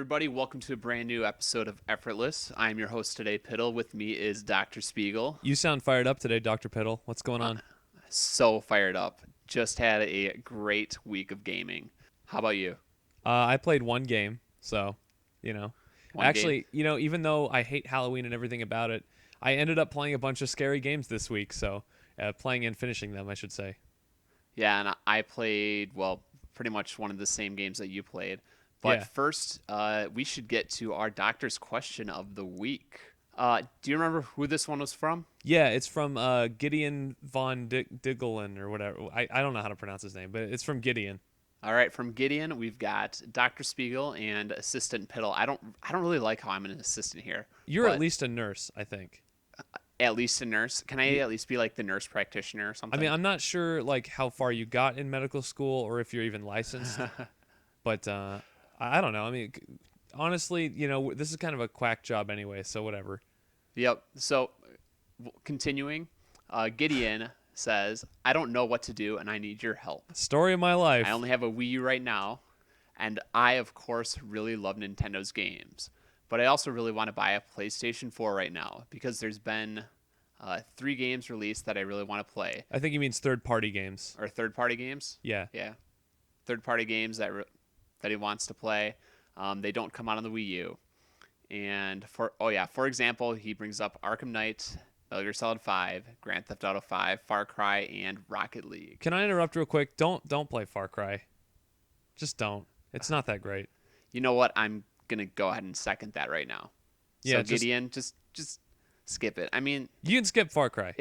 everybody. Welcome to a brand new episode of Effortless. I'm your host today, Piddle. With me is Dr. Spiegel. You sound fired up today, Dr. Piddle. What's going on? So fired up. Just had a great week of gaming. How about you? I played one game, so, you know. One game? Actually, even though I hate Halloween and everything about it, I ended up playing a bunch of scary games this week, so playing and finishing them, I should say. Yeah, and I played, well, pretty much one of the same games that you played. But Yeah. first, we should get to our doctor's question of the week. Do you remember who this one was from? Yeah, it's from Gideon von Diggelen or whatever. I don't know how to pronounce his name, but it's from Gideon. All right, from Gideon, we've got Dr. Spiegel and Assistant Piddle. I don't really like how I'm an assistant here. You're at least a nurse, I think. At least a nurse. Can I at least be like the nurse practitioner or I something? mean, I'm not sure like how far you got in medical school or if you're even licensed, but I don't know. I mean, honestly, this is kind of a quack job anyway, so whatever. Yep. So, continuing, Gideon says, I don't know what to do and I need your help. Story of my life. I only have a Wii U right now, and I, of course, really love Nintendo's games. But I also really want to buy a PlayStation 4 right now because there's been 3 games released that I really want to play. I think he means third-party games. Or third-party games? Yeah. Yeah. Third-party games that he wants to play. They don't come out on the Wii U. And for example, he brings up Arkham Knight, Metal Gear Solid 5, Grand Theft Auto 5, Far Cry, and Rocket League. Can I interrupt real quick? Don't play Far Cry. Just don't. It's not that great. You know what? I'm gonna go ahead and second that right now. Yeah, So Gideon, just skip it. I mean, you can skip Far Cry.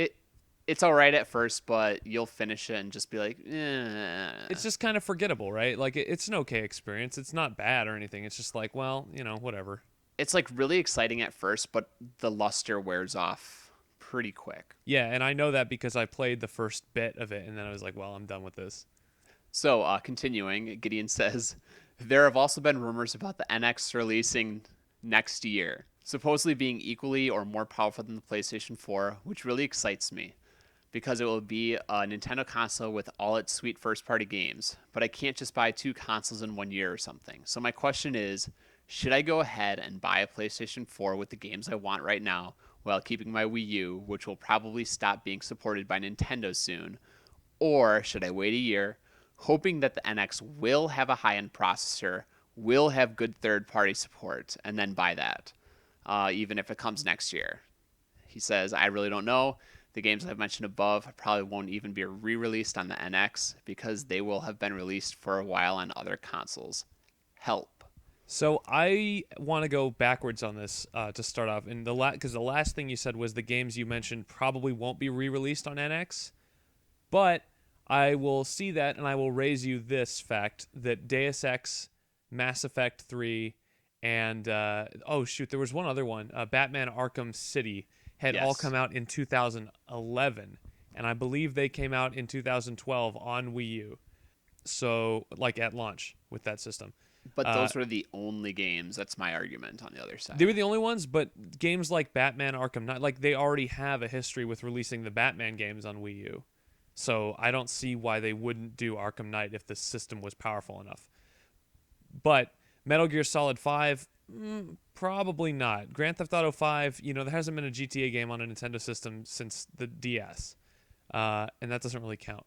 it's all right at first, but you'll finish it and just be like, It's just kind of forgettable, right? Like it's an okay experience. It's not bad or anything. It's just like, well, whatever. It's like really exciting at first, but the luster wears off pretty quick. Yeah, and I know that because I played the first bit of it, and then I was like, well, I'm done with this. So, continuing, Gideon says, there have also been rumors about the NX releasing next year, supposedly being equally or more powerful than the PlayStation 4, which really excites me, because it will be a Nintendo console with all its sweet first-party games, but I can't just buy 2 consoles in 1 year or something. So my question is, should I go ahead and buy a PlayStation 4 with the games I want right now, while keeping my Wii U, which will probably stop being supported by Nintendo soon, or should I wait a year, hoping that the NX will have a high-end processor, will have good third-party support, and then buy that, even if it comes next year? He says, I really don't know. The games I've mentioned above probably won't even be re-released on the NX because they will have been released for a while on other consoles. Help. So I want to go backwards on this to start off, and because the last thing you said was the games you mentioned probably won't be re-released on NX, but I will see that and I will raise you this fact that Deus Ex, Mass Effect 3, and there was one other one, Batman Arkham City, had all come out in 2011, and I believe they came out in 2012 on Wii U, so like at launch with that system. But those were the only games. That's my argument on the other side. They were the only ones, but games like Batman Arkham Knight, like they already have a history with releasing the Batman games on Wii U. So I don't see why they wouldn't do Arkham Knight if the system was powerful enough. But Metal Gear Solid 5, probably not. Grand Theft Auto 5, there hasn't been a GTA game on a Nintendo system since the DS. And that doesn't really count.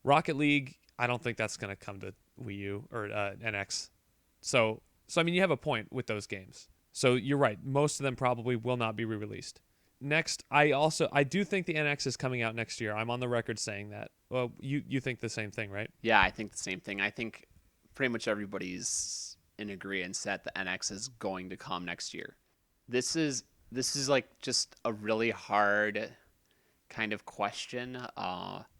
Rocket League, I don't think that's going to come to Wii U or NX. So I mean, you have a point with those games. So you're right. Most of them probably will not be re-released. Next, I do think the NX is coming out next year. I'm on the record saying that. Well, you think the same thing, right? Yeah, I think the same thing. I think pretty much everybody's in agreement that the NX is going to come next year. This is like just a really hard kind of question.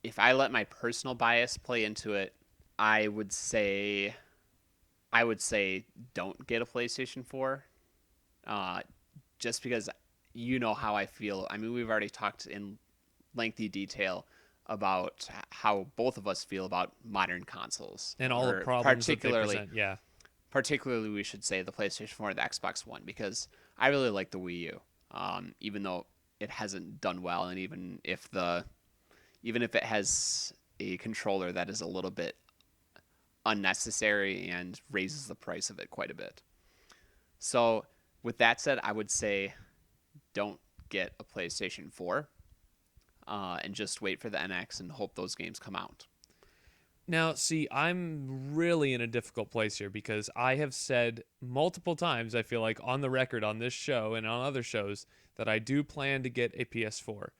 If I let my personal bias play into it, I would say don't get a PlayStation 4, just because you know how I feel. I mean, we've already talked in lengthy detail about how both of us feel about modern consoles. And all the problems that they present, yeah. Particularly, we should say the PlayStation 4 or the Xbox One, because I really like the Wii U, even though it hasn't done well, and even if it has a controller that is a little bit unnecessary and raises the price of it quite a bit. So with that said, I would say don't get a PlayStation 4 and just wait for the NX and hope those games come out. Now, see, I'm really in a difficult place here because I have said multiple times, I feel like on the record on this show and on other shows, that I do plan to get a PS4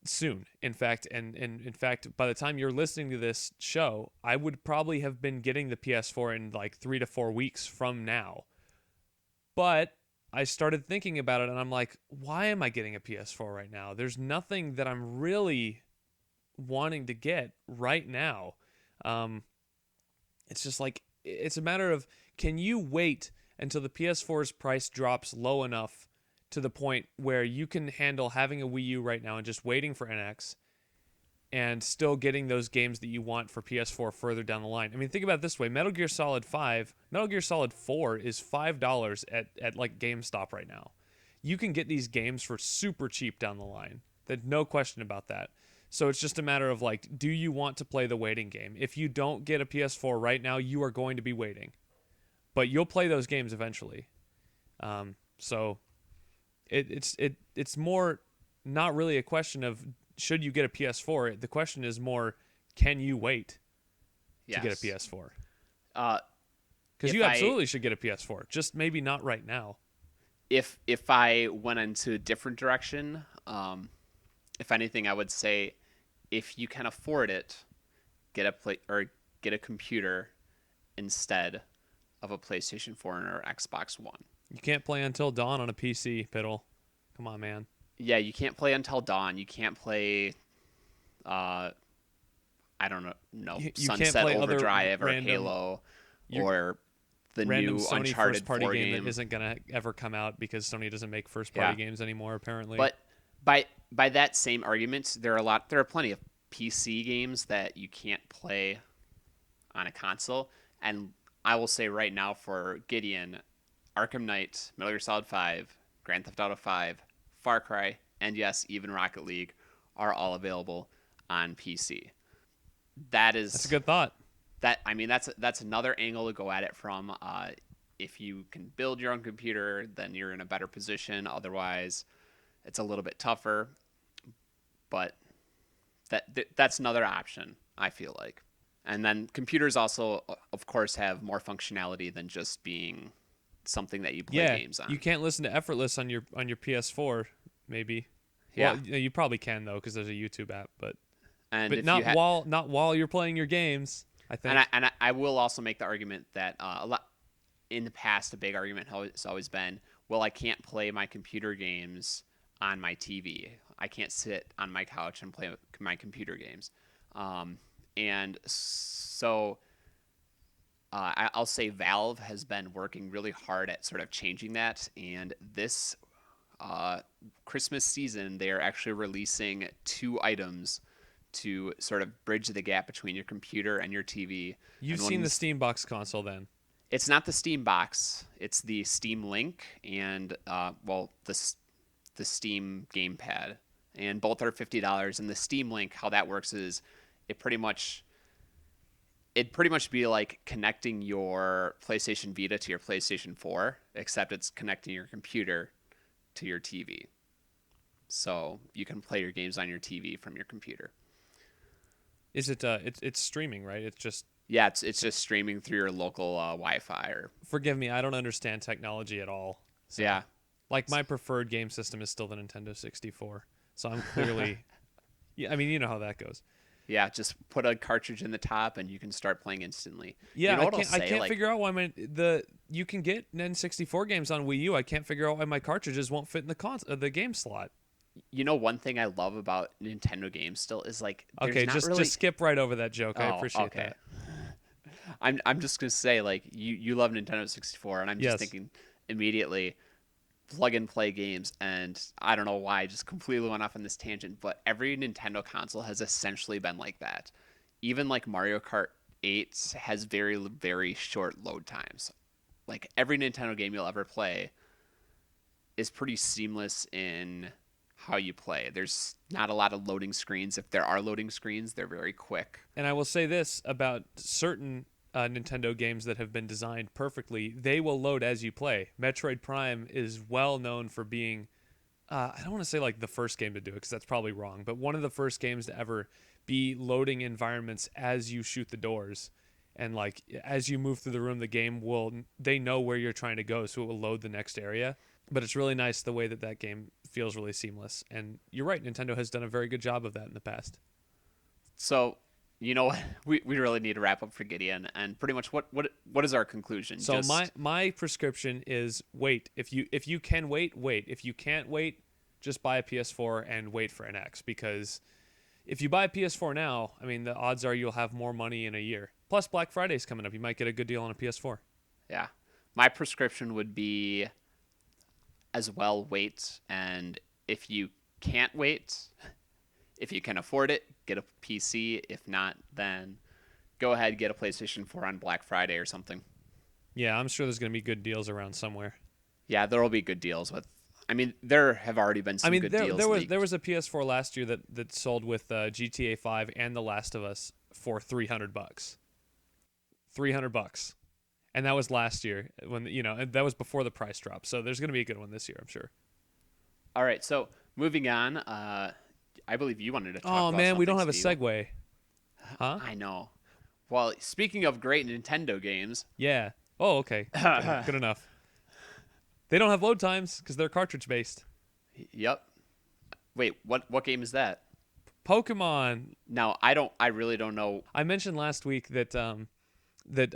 soon. In fact, and in fact, by the time you're listening to this show, I would probably have been getting the PS4 in like 3 to 4 weeks from now. But I started thinking about it and I'm like, why am I getting a PS4 right now? There's nothing that I'm really wanting to get right now. Um, it's just like, it's a matter of, can you wait until the PS4's price drops low enough to the point where you can handle having a Wii U right now and just waiting for NX and still getting those games that you want for PS4 further down the line? I mean, think about it this way: Metal Gear Solid 4 is $5 at like GameStop right now. You can get these games for super cheap down the line. There's no question about that. So it's just a matter of like, do you want to play the waiting game? If you don't get a PS4 right now, you are going to be waiting, but you'll play those games eventually. So it's more not really a question of should you get a PS4. The question is more, can you wait to get a Yes. PS4? Uh, Because if you I absolutely should get a PS4, just maybe not right now. if I went into a different direction, if anything, I would say if you can afford it, get a computer instead of a PlayStation 4 or Xbox One. You can't play Until Dawn on a PC, Piddle. Come on, man. Yeah, you can't play Until Dawn. You can't play uh I don't know, You can't Sunset play other Overdrive or random Halo you or the random new Sony Uncharted first party 4 game that game. isn't gonna ever come out because Sony doesn't make first party Yeah. games anymore. Apparently, But by that same argument, there are plenty of PC games that you can't play on a console. And I will say right now for Gideon, Arkham Knight, Metal Gear Solid 5, Grand Theft Auto 5, Far Cry, and yes, even Rocket League are all available on PC. That that's a is good thought. that I mean that's another angle to go at it from. If you can build your own computer, then you're in a better position. Otherwise, it's a little bit tougher. But that's another option. I feel like, and then computers also, of course, have more functionality than just being something that you play Yeah, games you on. can't listen to Effortless on your PS4, maybe. Yeah, Well, you probably can though, because there's a YouTube app, and but if you not had, while you're playing your games. I and think. I will also make the argument that a lot in the past, a big argument has always been, well, I can't play my computer games on my TV. I can't sit on my couch and play my computer games. And so I'll say Valve has been working really hard at sort of changing that. And this uh, Christmas season, they're actually releasing two items to sort of bridge the gap between your computer and your TV. You've And seen the one's Steam Box console then. it's not the Steam box. It's the Steam Link and the Steam Gamepad, and both are $50. And the Steam Link, how that works is, it pretty much it pretty much be like connecting your PlayStation Vita to your PlayStation 4, except it's connecting your computer to your TV. So you can play your games on your TV from your computer. Is it? It's streaming, right? It's just. Yeah, it's just streaming through your local Wi-Fi or Forgive me, I don't understand technology at all. So, yeah. like, my preferred game system is still the Nintendo 64. So I'm clearly. Yeah, I mean, you know how that goes. Yeah, just put a cartridge in the top and you can start playing instantly. You Yeah, know I what I'll can't. I say? can't Like, figure out why the you can get N64 games on Wii U. I can't figure out why my cartridges won't fit in the game slot. one thing I love about Nintendo games still is like there's Okay, not just really. just skip right over that joke. I Oh, appreciate okay. that. I'm just gonna say like you love Nintendo 64, and I'm just Yes. thinking immediately plug and play games, and I don't know why I just completely went off on this tangent, but every Nintendo console has essentially been like that. Even like Mario Kart 8 has very short load times. Like every Nintendo game you'll ever play is pretty seamless in how you play. There's not a lot of loading screens. If there are loading screens, they're very quick. And I will say this about certain Nintendo games that have been designed perfectly, they will load as you play. Metroid Prime is well known for being, I don't want to say like the first game to do it because that's probably wrong, but one of the first games to ever be loading environments as you shoot the doors. And like as you move through the room, the game they know where you're trying to go, so it will load the next area. But it's really nice the way that that game feels really seamless. And you're right, Nintendo has done a very good job of that in the past. So, you know what? We really need to wrap up for Gideon. And pretty much what is our conclusion? So Just my prescription is wait. If you can wait, wait. If you can't wait, just buy a PS4 and wait for an X, because if you buy a PS4 now, I mean the odds are you'll have more money in a year. Plus Black Friday's coming up. You might get a good deal on a PS4. yeah. My prescription would be as well wait, and if you can't wait, if you can afford it, get a PC. If not, then go ahead, get a PlayStation 4 on Black Friday or something. Yeah, I'm sure there's going to be good deals around somewhere. Yeah, there will be good deals with. I mean, there have already been I some mean, good there deals there was leaked. there was a PS4 last year that sold with GTA 5 and The Last of Us for $300. $300. And that was last year when and that was before the price drop. So there's going to be a good one this year, I'm sure. All right, so moving on. I believe you wanted to talk Oh about man, we don't something, have a Steve. segue. Huh? I know. Well, speaking of great Nintendo games, Yeah. Oh, okay. Good enough. They don't have load times because they're cartridge based. yep. Wait, what game is that? Pokemon. Now, I really don't know. I mentioned last week that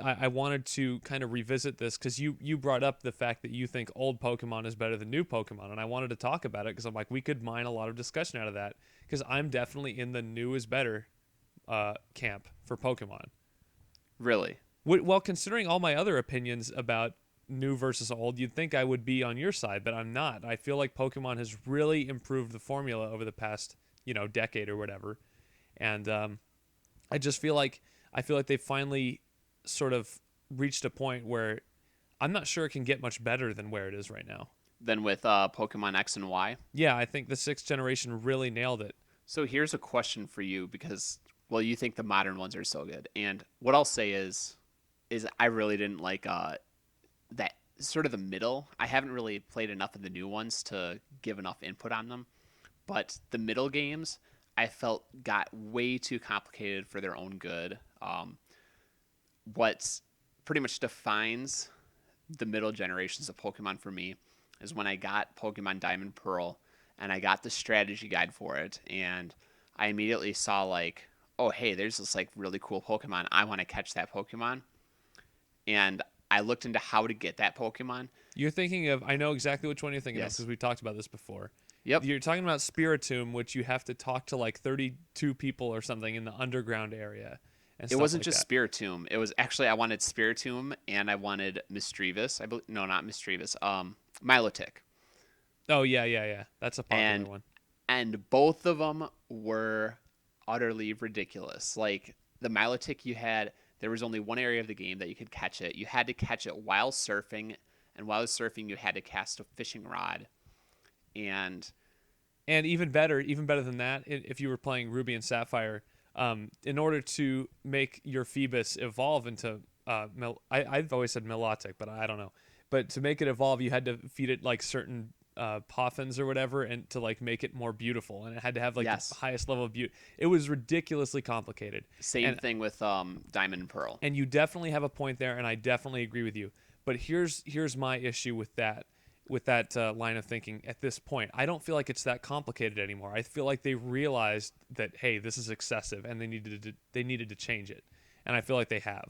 I wanted to kind of revisit this because you brought up the fact that you think old Pokemon is better than new Pokemon, and I wanted to talk about it because I'm like we could mine a lot of discussion out of that because I'm definitely in the new is better camp for Pokemon. Really? Well, considering all my other opinions about new versus old, you'd think I would be on your side, but I'm not. I feel like Pokemon has really improved the formula over the past decade or whatever, and I just feel like they finally sort of reached a point where I'm not sure it can get much better than where it is right now. Than with Pokemon X and Y? Yeah, I think the sixth generation really nailed it. So here's a question for you because, well, you think the modern ones are so good. And what I'll say is I really didn't like that sort of the middle. I haven't really played enough of the new ones to give enough input on them. But the middle games, I felt got way too complicated for their own good. What pretty much defines the middle generations of Pokemon for me is when I got Pokemon Diamond Pearl and I got the strategy guide for it, and I immediately saw like, oh hey, there's this like really cool Pokemon. I want to catch that Pokemon, and I looked into how to get that Pokemon. You're thinking of, I know exactly which one you're thinking of Yes. because we talked about this before. Yep. You're talking about Spiritomb, which you have to talk to like 32 people or something in the underground area. And It stuff wasn't like just that. Spiritomb. It was actually I wanted Spiritomb and I wanted Misdreavus. I believe no, not Misdreavus. Milotic. Oh yeah. That's a popular And one. and both of them were utterly ridiculous. Like the Milotic you had, there was only one area of the game that you could catch it. You had to catch it while surfing, and while surfing you had to cast a fishing rod. And And even better than that, if you were playing Ruby and Sapphire, in order to make your Phoebus evolve into, I've always said Milotic, but I don't know. But to make it evolve, you had to feed it like certain poffins or whatever, and to like make it more beautiful, and it had to have like yes, the highest level of beauty. It was ridiculously complicated. same thing with Diamond and Pearl. And you definitely have a point there, and I definitely agree with you. But here's my issue with that line of thinking at this point. I don't feel like it's that complicated anymore. I feel like they realized that hey, this is excessive, and they needed to change it, and I feel like they have.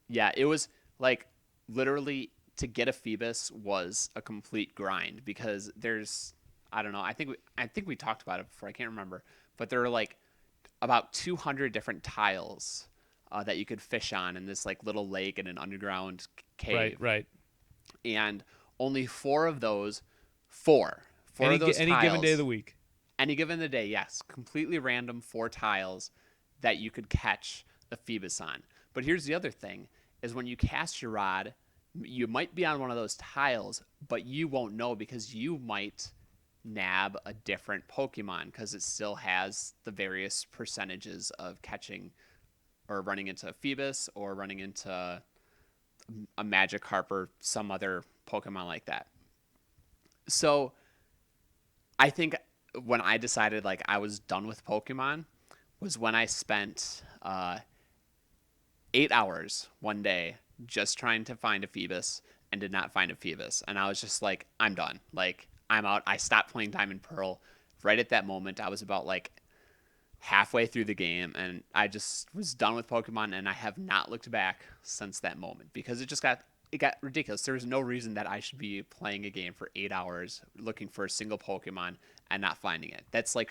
Yeah, it was like literally to get a Phoebus was a complete grind because there's I don't know. I think we talked about it before. I can't remember, but there are like about 200 different tiles that you could fish on in this like little lake in an underground cave, Right. and only four of those, four of those Any tiles, given day of the week. any given the day, yes, completely random four tiles that you could catch the Phoebus on. But here's the other thing: is when you cast your rod, you might be on one of those tiles, but you won't know because you might nab a different Pokemon because it still has the various percentages of catching or running into Phoebus or running into a Magikarp or some other Pokemon like that. So I think when I decided like I was done with Pokemon was when I spent 8 hours one day just trying to find a Phoebus and did not find a Phoebus. And I was just like, I'm done. Like, I'm out. I stopped playing Diamond Pearl right at that moment. I was about like halfway through the game and I just was done with Pokemon and I have not looked back since that moment because it got ridiculous. There was no reason that I should be playing a game for 8 hours looking for a single Pokemon and not finding it. That's like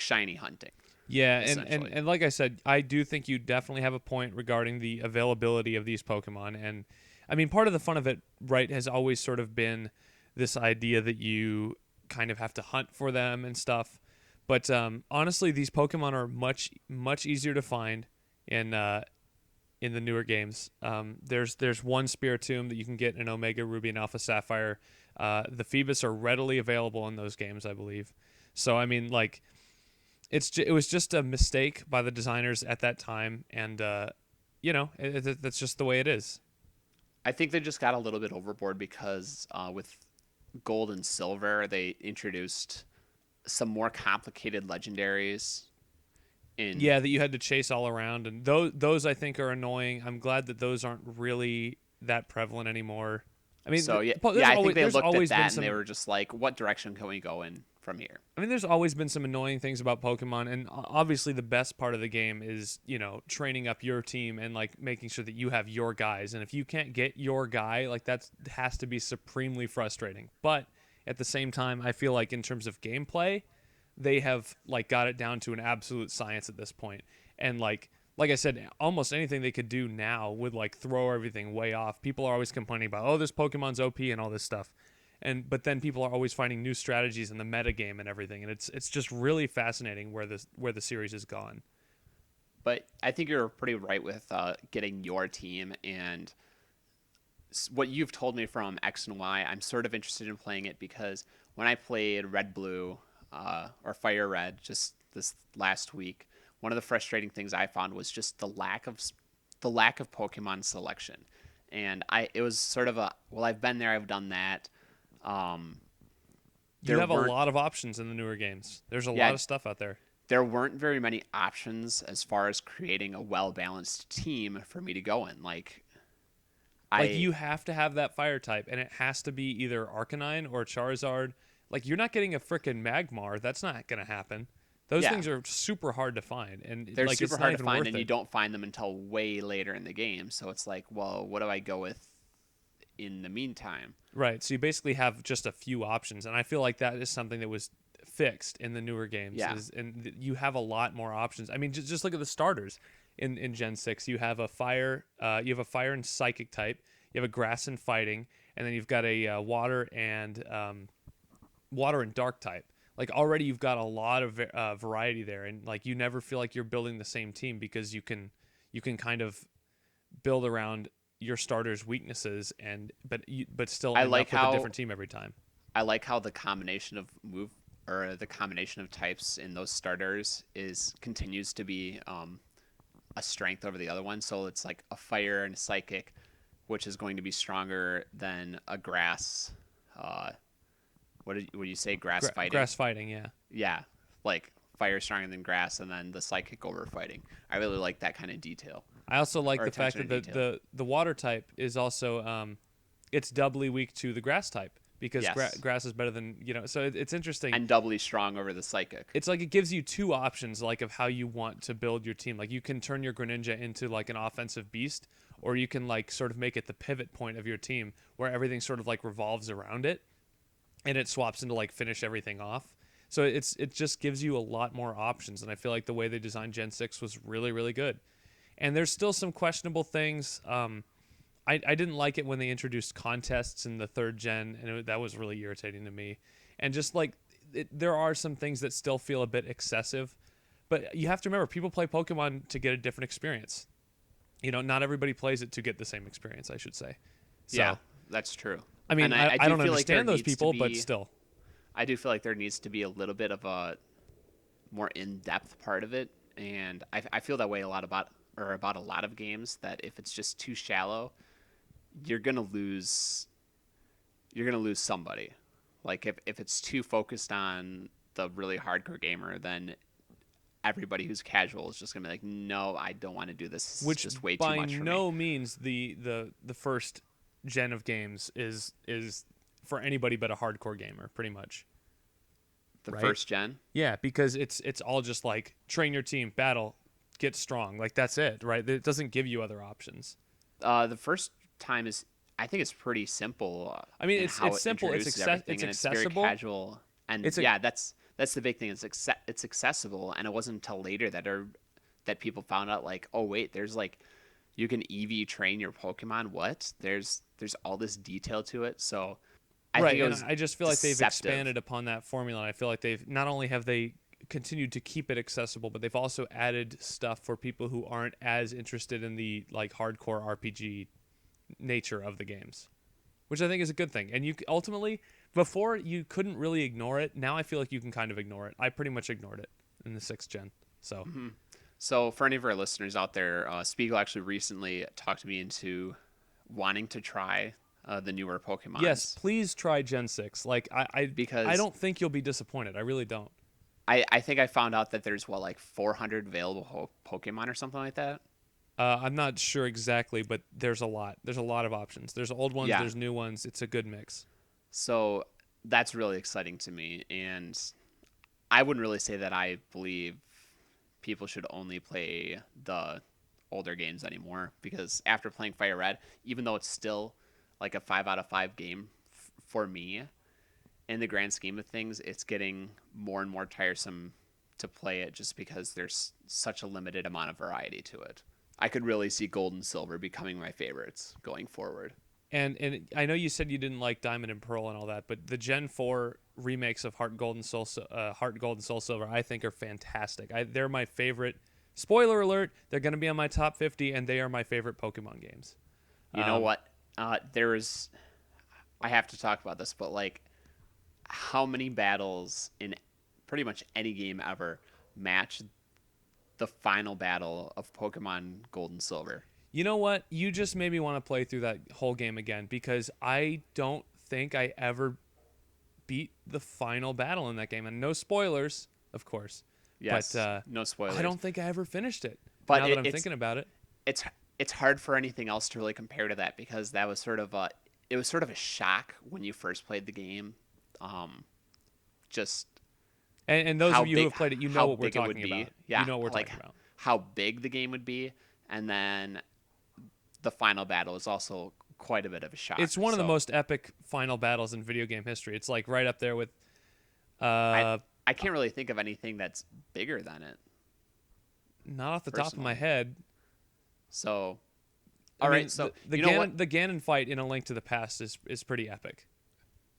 shiny hunting, Yeah, essentially. and like I said, I do think you definitely have a point regarding the availability of these Pokemon. And I mean, part of the fun of it, right, has always sort of been this idea that you kind of have to hunt for them and stuff. But honestly, these Pokemon are much easier to find in the newer games. There's one Spiritomb that you can get in Omega Ruby and Alpha Sapphire. The Phoebus are readily available in those games, I believe. So I mean, like it was just a mistake by the designers at that time, and that's just the way it is. I think they just got a little bit overboard because with Gold and Silver, they introduced some more complicated legendaries in. Yeah, that you had to chase all around, and those I think are annoying. I'm glad that those aren't really that prevalent anymore. I mean, So yeah, there's yeah, I think always they there's looked at always been that and they some. were just like, "What direction can we go in from here?" I mean, there's always been some annoying things about Pokemon, and obviously the best part of the game is, training up your team and like making sure that you have your guys. And if you can't get your guy, like that has to be supremely frustrating. But at the same time, I feel like in terms of gameplay, they have like got it down to an absolute science at this point. And like I said, almost anything they could do now would like throw everything way off. People are always complaining about, oh, this Pokemon's OP and all this stuff, but then people are always finding new strategies in the meta game and everything, and it's just really fascinating where the series has gone. But I think you're pretty right with getting your team and what you've told me from X and Y. I'm sort of interested in playing it because when I played Red Blue or Fire Red just this last week, one of the frustrating things I found was just the lack of Pokemon selection. And it was sort of a, well, I've been there, I've done that. Um, You there have a weren't lot of options in the newer games. There's a yeah, lot of stuff out there. there weren't very many options as far as creating a well balanced team for me to go in. Like I you have to have that fire type, and it has to be either Arcanine or Charizard. Like you're not getting a freaking Magmar. That's not gonna happen. Those yeah, things are super hard to find, and they're like super it's not hard to even find worth and you it. don't find them until way later in the game. So it's like, well, what do I go with in the meantime? Right. So you basically have just a few options, and I feel like that is something that was fixed in the newer games. Yeah. You have a lot more options. I mean, just look at the starters in Gen 6. You have a fire and psychic type. You have a grass and fighting, and then you've got a water and dark type. Like already you've got a lot of variety there, and like you never feel like you're building the same team because you can kind of build around your starter's weaknesses, but still I end like up with a how different team every time. I like how the combination of move or the combination of types in those starters is continues to be a strength over the other one. So it's like a fire and a psychic, which is going to be stronger than a grass. Uh, what do you say? Grass fighting? Grass fighting, yeah. Yeah, like fire stronger than grass, and then the psychic over fighting. I really like that kind of detail I also like or the fact attention that to detail. the water type is also it's doubly weak to the grass type because Yes, grass is better than So it's interesting. and doubly strong over the psychic. It's like it gives you two options like of how you want to build your team. Like you can turn your Greninja into like an offensive beast, or you can like sort of make it the pivot point of your team where everything sort of like revolves around it and it swaps into like finish everything off. So it just gives you a lot more options, and I feel like the way they designed Gen 6 was really really good. And there's still some questionable things. I didn't like it when they introduced contests in the third gen, and that was really irritating to me. And just like there are some things that still feel a bit excessive, but you have to remember people play Pokemon to get a different experience. Not everybody plays it to get the same experience, I should say. Yeah, So, that's true. I mean, And I, I I do don't feel like there understand those needs to people, but be still. I do feel like there needs to be a little bit of a more in-depth part of it, and I feel that way a lot about or about a lot of games that if it's just too shallow, you're gonna lose somebody. Like if it's too focused on the really hardcore gamer, then everybody who's casual is just gonna be like, no, I don't want to do this. This is Which just way too by much for me. no means the first gen of games is for anybody but a hardcore gamer, pretty much. The Right? first gen, Yeah, because it's all just like train your team, battle, get strong. Like that's it, right? It doesn't give you other options. the first time is, I think it's pretty simple I mean, in it's how it simple. introduces everything, It's and it's very accessible. casual. And It's a yeah, that's the big thing. It's accessible, and it wasn't until later that people found out like, oh wait, there's like you can EV train your Pokemon. What? There's all this detail to it. So I think right, it and was I just feel like they've deceptive. expanded upon that formula. And I feel like they've not only have they continued to keep it accessible, but they've also added stuff for people who aren't as interested in the like hardcore RPG nature of the games, which I think is a good thing. And you ultimately, before you couldn't really ignore it. Now I feel like you can kind of ignore it. I pretty much ignored it in the sixth gen. So So for any of our listeners out there, Spiegel actually recently talked me into wanting to try the newer yes, Pokemons please try Gen 6. Like I because don't think you'll be disappointed. I really don't. I think I found out that there's what like 400 available Pokemon or something like that. I'm not sure exactly, but there's a lot. There's a lot of options. There's old ones, Yeah, there's new ones. It's a good mix. so that's really exciting to me, and I wouldn't really say that I believe people should only play the older games anymore because after playing Fire Red, even though it's still like a 5 out of 5 game for me, in the grand scheme of things, it's getting more and more tiresome to play it just because there's such a limited amount of variety to it. I could really see Gold and Silver becoming my favorites going forward. And I know you said you didn't like Diamond and Pearl and all that, but the Gen 4 remakes of Heart Gold and Soul Silver, I think are fantastic. They're my favorite. Spoiler alert: they're going to be on my top 50, and they are my favorite Pokemon games. You know what? There is. I have to talk about this, but like, how many battles in pretty much any game ever match the final battle of Pokemon Gold and Silver? You know what? You just made me want to play through that whole game again because I don't think I ever beat the final battle in that game. And no spoilers, of course, but Yes, no I spoilers. don't think I ever finished it. But Now that I'm thinking about it, it's it's hard for anything else to really compare to that because that was sort of a it was sort of a shock when you first played the game. Just and those of you who have played it, you know how what we're big it would talking be. about. You Yeah, know what we're like talking about. how big the game would be, and then the final battle is also quite a bit of a It's shock. one of the So most epic final battles in video game history. It's like right up there with I uh I can't really think of anything that's bigger than it not off the top of my personally. head. So I all right, mean, so you know what? The Ganon fight in A Link to the Past is pretty epic.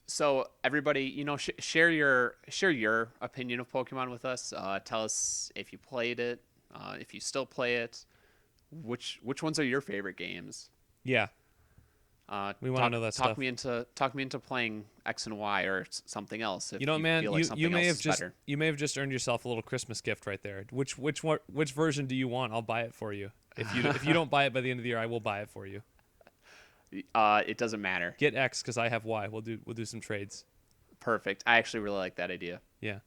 So everybody, share your opinion of Pokemon with us. Tell us if you played it, if you still play it. Which ones are your favorite games? Yeah, we want to know that stuff. Talk me into playing X and Y or something else if You know, you man, feel like you something may else have is better. just earned yourself a little Christmas gift right there. Which version do you want? I'll buy it for you. If you don't buy it by the end of the year, I will buy it for you. It doesn't matter. Get X because I have Y. We'll do some trades. Perfect. I actually really like that idea. Yeah.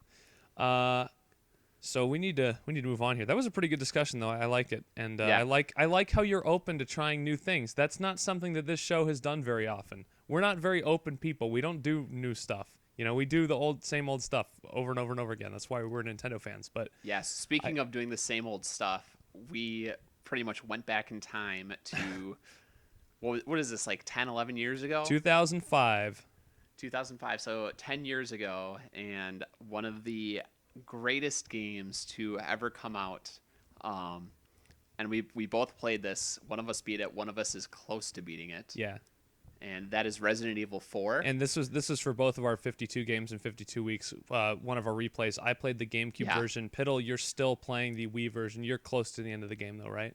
So we need to move on here. That was a pretty good discussion though. I like it, and Yeah. I like how you're open to trying new things. That's not something that this show has done very often. We're not very open people. We don't do new stuff. You know, we do the same old stuff over and over and over again. That's why we're Nintendo fans. But Yes. I Speaking of doing the same old stuff, we pretty much went back in time to what is this like 10, 11 years ago? 2005. 2005, so 10 years ago, and one of the greatest games to ever come out. Um, and we both played this. One of us beat it. One of us is close to beating it, Yeah. and that is Resident Evil 4. And this was for both of our 52 games in 52 weeks. One of our replays. I played the GameCube Yeah. version. Piddle, you're still playing the Wii version. You're close to the end of the game though, right?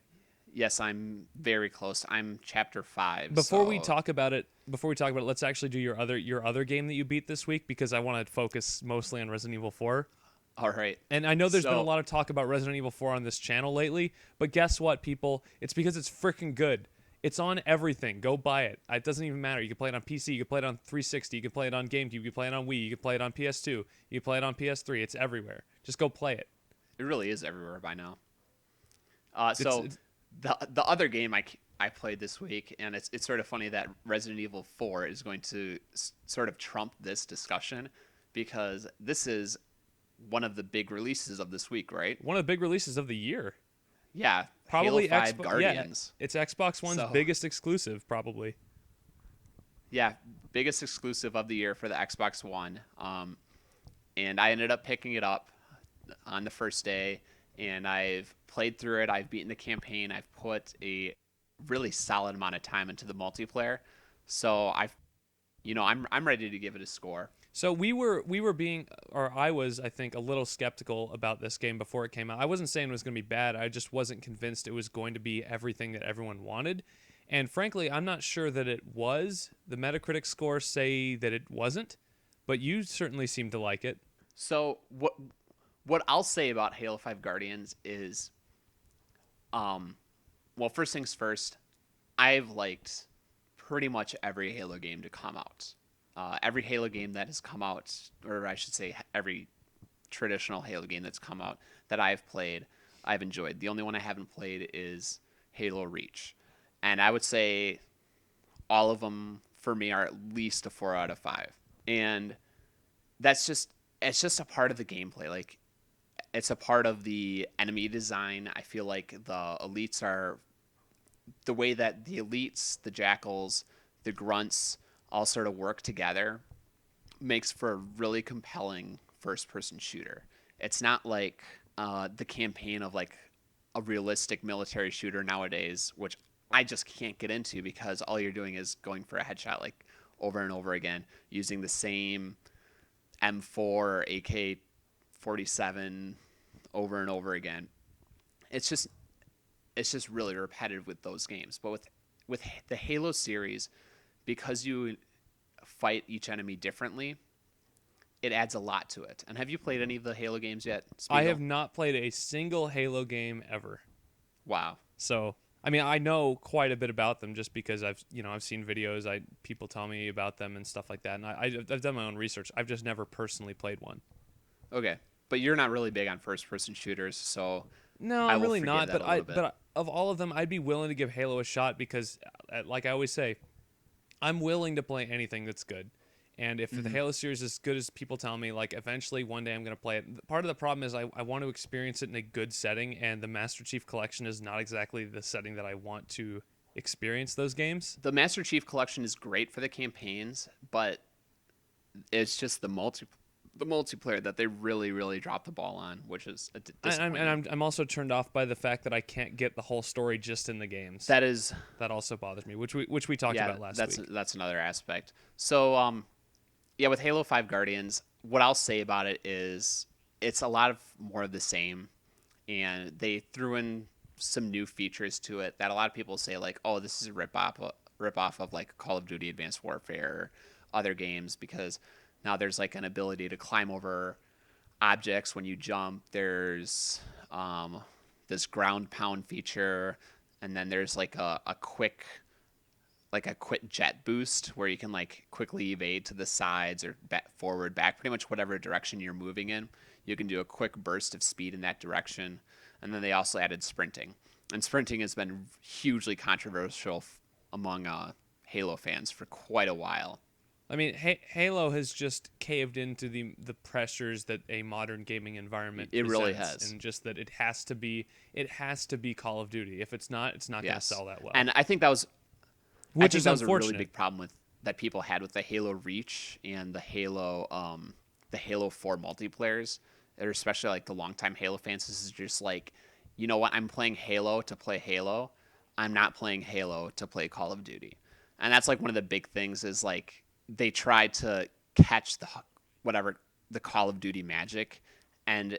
Yes, I'm very close. I'm chapter 5. Before we So talk about it, let's actually do your other game that you beat this week because I want to focus mostly on Resident Evil 4. All right. And I know there's been a So, lot of talk about Resident Evil 4 on this channel lately, but guess what, people? It's because it's freaking good. It's on everything. Go buy it. It doesn't even matter. You can play it on PC. You can play it on 360. You can play it on GameCube. You can play it on Wii. You can play it on PS2. You can play it on PS3. It's everywhere. Just go play it. it really is everywhere by now. It's, So it's the other game I played this week, and it's sort of funny that Resident Evil 4 is going to sort of trump this discussion because this is one of the big releases of this week, right? one of the big releases of the year. Yeah, Halo Probably 5 Xbox. Yeah, Guardians. it's Xbox One's So, biggest exclusive, probably. yeah, biggest exclusive of the year for the Xbox One. And I ended up picking it up on the first day, and I've played through it. I've beaten the campaign. I've put a really solid amount of time into the multiplayer. So I'm ready to give it a score. So we were being, or I was, I think, a little skeptical about this game before it came out. I wasn't saying it was going to be bad. I just wasn't convinced it was going to be everything that everyone wanted. And frankly, I'm not sure that it was. The Metacritic scores say that it wasn't, but you certainly seem to like it. So what I'll say about Halo 5 Guardians is, well, first things first, I've liked pretty much every Halo game to come out. Every Halo game that has come out, or I should say, every traditional Halo game that's come out that I've played, I've enjoyed. The only one I haven't played is Halo Reach, and I would say all of them for me are at least a 4 out of 5. And that's just it's just a part of the gameplay. Like it's a part of the enemy design. I feel like the elites are the way that the elites, the jackals, the grunts all sort of work together makes for a really compelling first person shooter. It's not like the campaign of like a realistic military shooter nowadays, which I just can't get into because all you're doing is going for a headshot like over and over again using the same M4 or AK-47 over and over again. It's just really repetitive with those games. But with the Halo series, because you fight each enemy differently, it adds a lot to it. And have you played any of the Halo games yet, I Spiegel? have not played a single Halo game ever. Wow. So, I mean, I know quite a bit about them just because I've seen videos, people tell me about them and stuff like that, and I've done my own research. I've just never personally played one. Okay. But you're not really big on first person shooters, so No, I I'm will really forgive not. that a little bit. Of all of them, I'd be willing to give Halo a shot because, like I always say, I'm willing to play anything that's good. And if the Halo series is as good as people tell me, like eventually one day I'm going to play it. Part of the problem is I want to experience it in a good setting, and the Master Chief Collection is not exactly the setting that I want to experience those games. The Master Chief Collection is great for the campaigns, but it's just the multiplayer that they really really dropped the ball on, which is disappointing. I'm also turned off by the fact that I can't get the whole story just in the games. That is, That also bothers me, which we talked yeah, about last week. that's another aspect. So yeah, with Halo 5 Guardians, what I'll say about it is it's a lot of more of the same, and they threw in some new features to it that a lot of people say like, oh, this is a rip off of like Call of Duty Advanced Warfare or other games because now there's like an ability to climb over objects when you jump. There's this ground pound feature, and then there's like a quick jet boost where you can like quickly evade to the sides or forward, back, pretty much whatever direction you're moving in. You can do a quick burst of speed in that direction. And then they also added sprinting. And sprinting has been hugely controversial among Halo fans for quite a while. I mean, Halo has just caved into the pressures that a modern gaming environment It really presents, has. and just that it has to be Call of Duty. If it's not going to Yes. sell that well. And I think that was Which is a really unfortunate. big problem with that people had with the Halo Reach and the Halo 4 multiplayers, or especially like the longtime Halo fans. This is just like, you know what? I'm playing Halo to play Halo. I'm not playing Halo to play Call of Duty. And that's like one of the big things is like they tried to catch the Call of Duty magic, and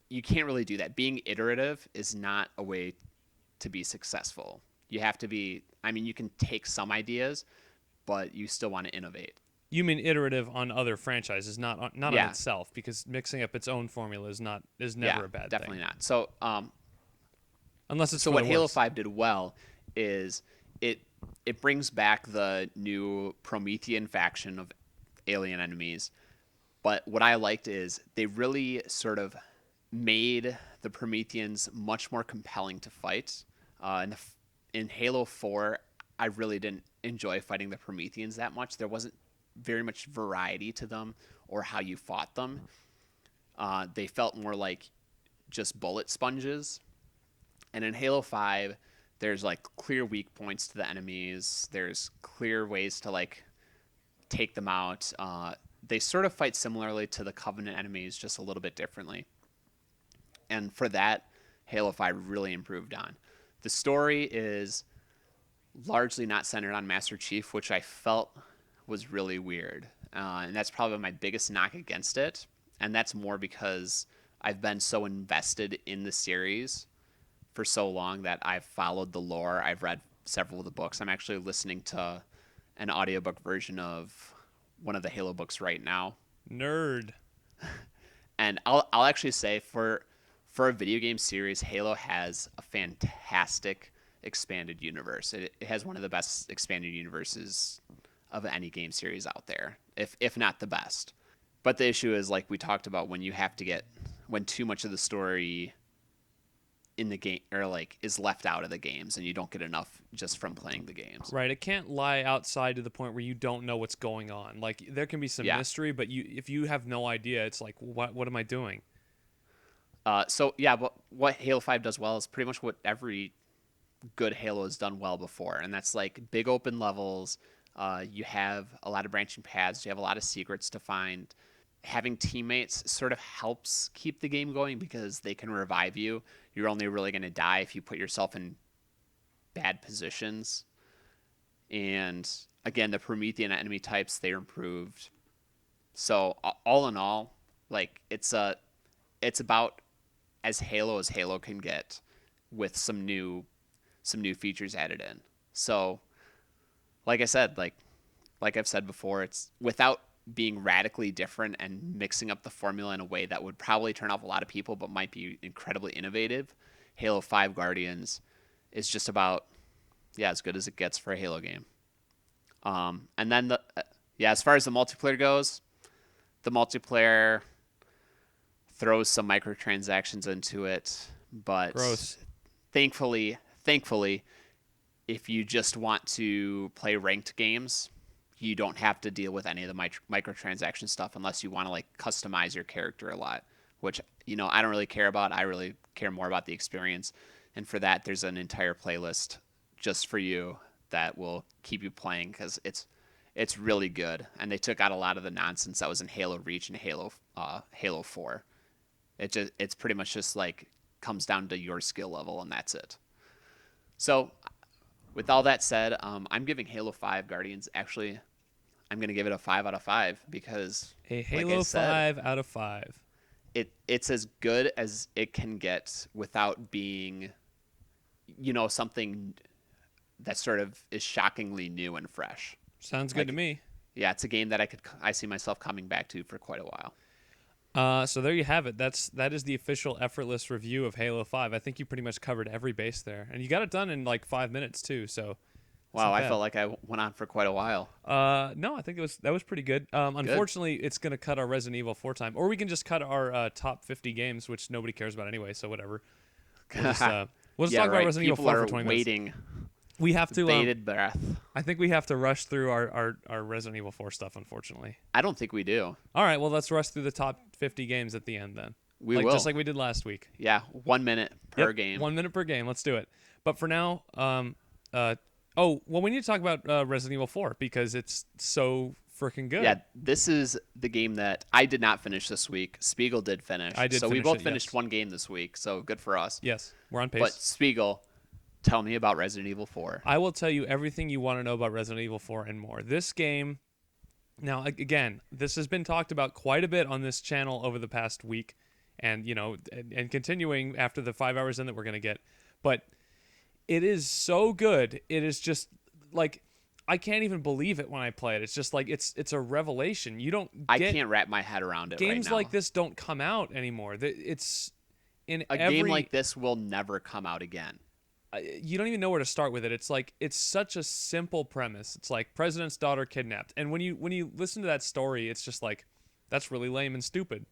you can't really do that. Being iterative is not a way to be successful. You have to be, I mean, you can take some ideas, but you still want to innovate. You mean iterative on other franchises, not on Yeah, itself, because mixing up its own formula is yeah, never a bad definitely thing, not. So unless it's so for what the Halo worse. 5 did well is it it brings back the new Promethean faction of alien enemies. But what I liked is they really sort of made the Prometheans much more compelling to fight. In Halo 4, I really didn't enjoy fighting the Prometheans that much. There wasn't very much variety to them or how you fought them. They felt more like just bullet sponges. And in Halo 5, there's like clear weak points to the enemies. There's clear ways to like take them out. They sort of fight similarly to the Covenant enemies, just a little bit differently. And for that, Halo 5 really improved on. The story is largely not centered on Master Chief, which I felt was really weird. And that's probably my biggest knock against it. And that's more because I've been so invested in the series for so long that I've followed the lore. I've read several of the books. I'm actually listening to an audiobook version of one of the Halo books right now. Nerd. And I'll actually say for a video game series, Halo has a fantastic expanded universe. It has one of the best expanded universes of any game series out there, if not the best. But the issue is like we talked about when too much of the story in the game or like is left out of the games and you don't get enough just from playing the games. Right, it can't lie outside to the point where you don't know what's going on. Like there can be some Yeah. mystery, but if you have no idea, it's like what am I doing? So yeah, but what Halo 5 does well is pretty much what every good Halo has done well before, and that's like big open levels. You have a lot of branching paths. You have a lot of secrets to find. Having teammates sort of helps keep the game going because they can revive you. You're only really going to die if you put yourself in bad positions. And again, the Promethean enemy types they're improved. So all in all, like it's about as Halo can get with some new features added in. So, like I said, like I've said before, it's without being radically different and mixing up the formula in a way that would probably turn off a lot of people but might be incredibly innovative. Halo 5 Guardians is just about yeah, as good as it gets for a Halo game. And then yeah, as far as the multiplayer goes, the multiplayer throws some microtransactions into it, but Gross. thankfully, if you just want to play ranked games, you don't have to deal with any of the microtransaction stuff unless you want to like customize your character a lot, which I don't really care about. I really care more about the experience, and for that, there's an entire playlist just for you that will keep you playing because it's really good. And they took out a lot of the nonsense that was in Halo Reach and Halo 4. It's pretty much just like comes down to your skill level and that's it. So with all that said, I'm giving Halo 5 Guardians actually I'm going to give it a 5 out of 5 because A like I Halo said, 5 out of 5. it's as good as it can get without being something that sort of is shockingly new and fresh. Sounds good to Like me. yeah, it's a game that I see myself coming back to for quite a while. So there you have it. That is the official Effortless review of Halo 5. I think you pretty much covered every base there, and you got it done in like 5 minutes too. So it's Wow, not I bad. felt like I went on for quite a while. No, I think that was pretty good. Good. Unfortunately, it's gonna cut our Resident Evil 4 time, or we can just cut our top 50 games, which nobody cares about anyway. So whatever. We'll just Yeah, talk about right. Resident Evil People 4 for are 20 minutes. waiting We have to. bated breath. I think we have to rush through our Resident Evil 4 stuff, unfortunately. I don't think we do. All right, well, let's rush through the top 50 games at the end then. We like will. just like we did last week. Yeah, 1 minute per Yep, game. 1 minute per game. Let's do it. But for now, we need to talk about Resident Evil 4 because it's so freaking good. Yeah, this is the game that I did not finish this week. Spiegel did finish. I did So we finish both it, finished yes. one game this week. So good for us. Yes, we're on pace. But Spiegel, tell me about Resident Evil 4. I will tell you everything you want to know about Resident Evil 4 and more. This game, now again, this has been talked about quite a bit on this channel over the past week, and and continuing after the 5 hours in that we're gonna get. But it is so good. It is just like I can't even believe it when I play it. It's just like it's a revelation. You don't I get can't wrap my head around it right games like now. this don't come out anymore. It's in A game every like this will never come out again. you don't even know where to start with it. It's like it's such a simple premise. It's like president's daughter kidnapped. And when you listen to that story, it's just like that's really lame and stupid.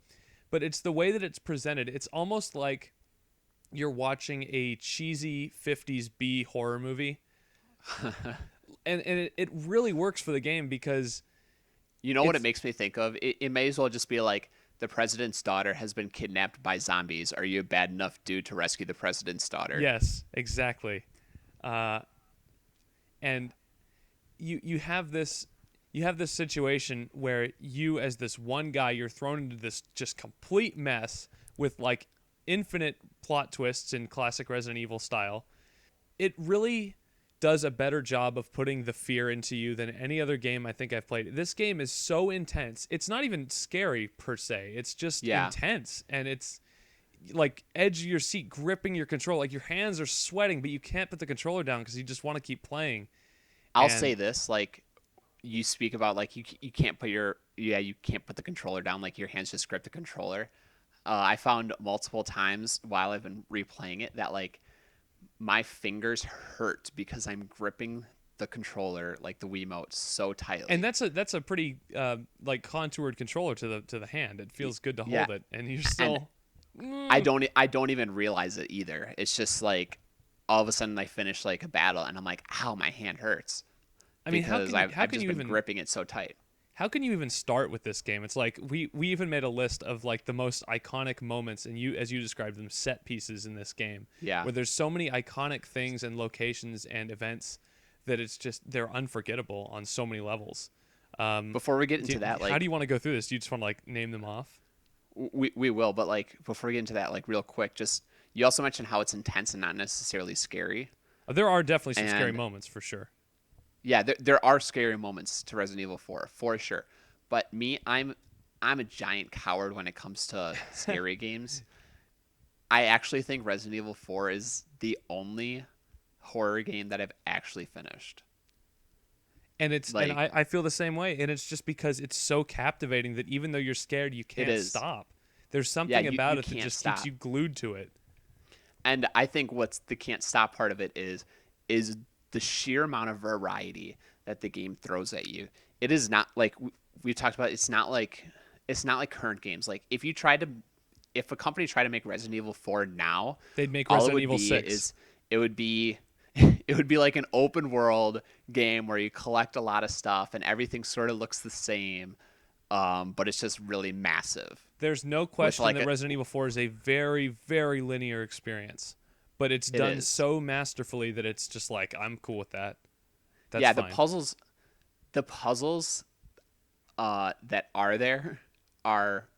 But it's the way that it's presented. It's almost like you're watching a cheesy 50s B horror movie. And it really works for the game because You know what it it's makes me think of? It may as well just be like the president's daughter has been kidnapped by zombies. Are you a bad enough dude to rescue the president's daughter? yes, exactly. Uh, and you have this situation where you as this one guy you're thrown into this just complete mess with like infinite plot twists in classic Resident Evil style. It really does a better job of putting the fear into you than any other game I think I've played. This game is so intense. It's not even scary per se. It's just Yeah. intense, and it's like edge of your seat gripping your control. Like your hands are sweating, but you can't put the controller down because you just want to keep playing. I'll And say this, like you speak about like you can't put your you can't put the controller down, like your hands just grip the controller. I found multiple times while I've been replaying it that like my fingers hurt because I'm gripping the controller like the Wiimote so and tightly. that's a pretty like contoured controller to the hand. It feels good to Yeah, hold it, and you're and still. I don't even realize it either. It's just like all of a sudden I finish like a battle and I'm like, ow, my hand hurts I mean, because how I've can just you been even gripping it so tight. how can you even start with this game? It's like we even made a list of like the most iconic moments, and you as you described them, set pieces in this game, Yeah. where there's so many iconic things and locations and events that it's just they're unforgettable on so many levels. Before we get into that, How do like you want to go through this? Do you just want to like name them off? we will, but like before we get into that, like real quick, just you also mentioned how it's intense and not necessarily scary. There are definitely some scary And moments for sure. yeah, there are scary moments to Resident Evil 4 for sure. But me, I'm a giant coward when it comes to scary games. I actually think Resident Evil 4 is the only horror game that I've actually finished. And Like I feel the same way. And it's just because it's so captivating that even though you're scared, you it can't is. stop. There's Yeah, something you about it that can't just keeps stop. you glued to it. And I think what's the can't stop part of it is the sheer amount of variety that the game throws at you. It is not like we talked about. It's not like current games. Like if a company tried to make Resident Evil 4 now, They'd make all it Resident would Evil be 6. is it would be it would be like an open world game where you collect a lot of stuff and everything sort of looks the same, but it's just really massive There's no with question that Resident Evil 4 is a very, very linear experience, but it's it done is. so masterfully that it's just like, I'm cool with that. That's Yeah, fine. the puzzles that are there are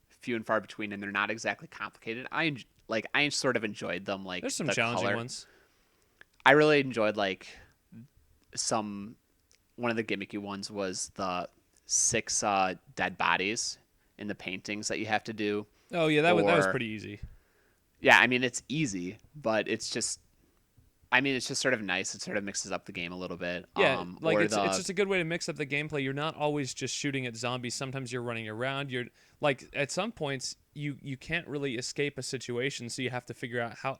few and far between, and they're not exactly complicated. I sort of enjoyed them, like There's some the challenging color. ones. I really enjoyed like some one of the gimmicky ones was the six dead bodies in the paintings that you have to do, Oh, yeah, that was or pretty easy. yeah, I mean it's easy, but it's just I mean it's just sort of nice. It sort of mixes up the game a little bit. Yeah, like Or it's the just a good way to mix up the gameplay. You're not always just shooting at zombies. Sometimes you're running around. You're like at some points you can't really escape a situation, so you have to figure out how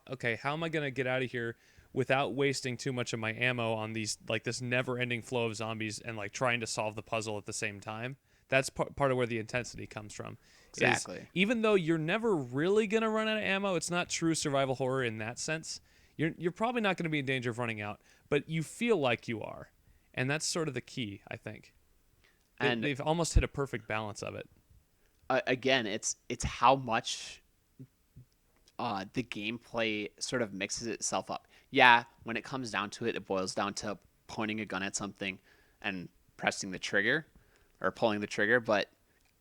am I going to get out of here without wasting too much of my ammo on these like this never-ending flow of zombies and like trying to solve the puzzle at the same time. That's part of where the intensity comes from. Is exactly. even though you're never really going to run out of ammo, it's not true survival horror in that sense. You're probably not going to be in danger of running out, but you feel like you are, and that's sort of the key, I think. And They've almost hit a perfect balance of it. again, it's how much the gameplay sort of mixes itself up. Yeah, when it comes down to it, it boils down to pointing a gun at something and pressing the trigger or pulling the trigger. But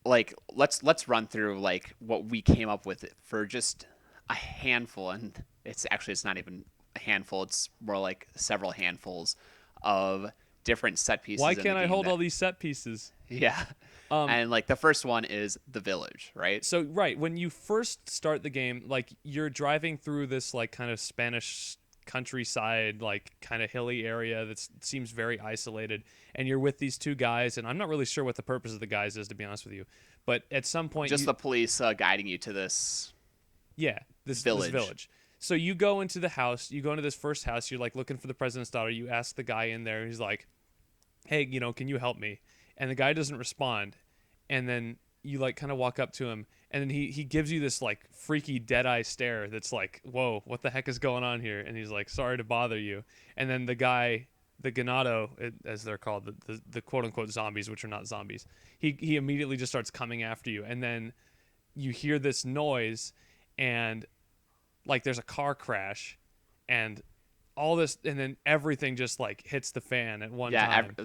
like, let's run through like what we came up with for just a handful, and it's not even a handful. It's more like several handfuls of different set Why pieces in the can't I game hold that all these set pieces? yeah. Um, And like the first one is the village, right? so right when you first start the game, like you're driving through this like kind of Spanish countryside, like kind of hilly area that seems very isolated, and you're with these two guys, and I'm not really sure what the purpose of the guys is, to be honest with you, but at some point Just the police guiding you to this yeah, this village. village. So you go into the house, you go into this first house, you're like looking for the president's daughter, you ask the guy in there, he's like, hey, can you help me? And the guy doesn't respond, and then you like kind of walk up to him, and then he gives you this like freaky dead eye stare that's like, whoa, what the heck is going on here? And he's like, sorry to bother you. And then the guy, the ganado, as they're called, the quote unquote zombies, which are not zombies, he immediately just starts coming after you, and then you hear this noise, and like there's a car crash, and all this, and then everything just like hits the fan at one time.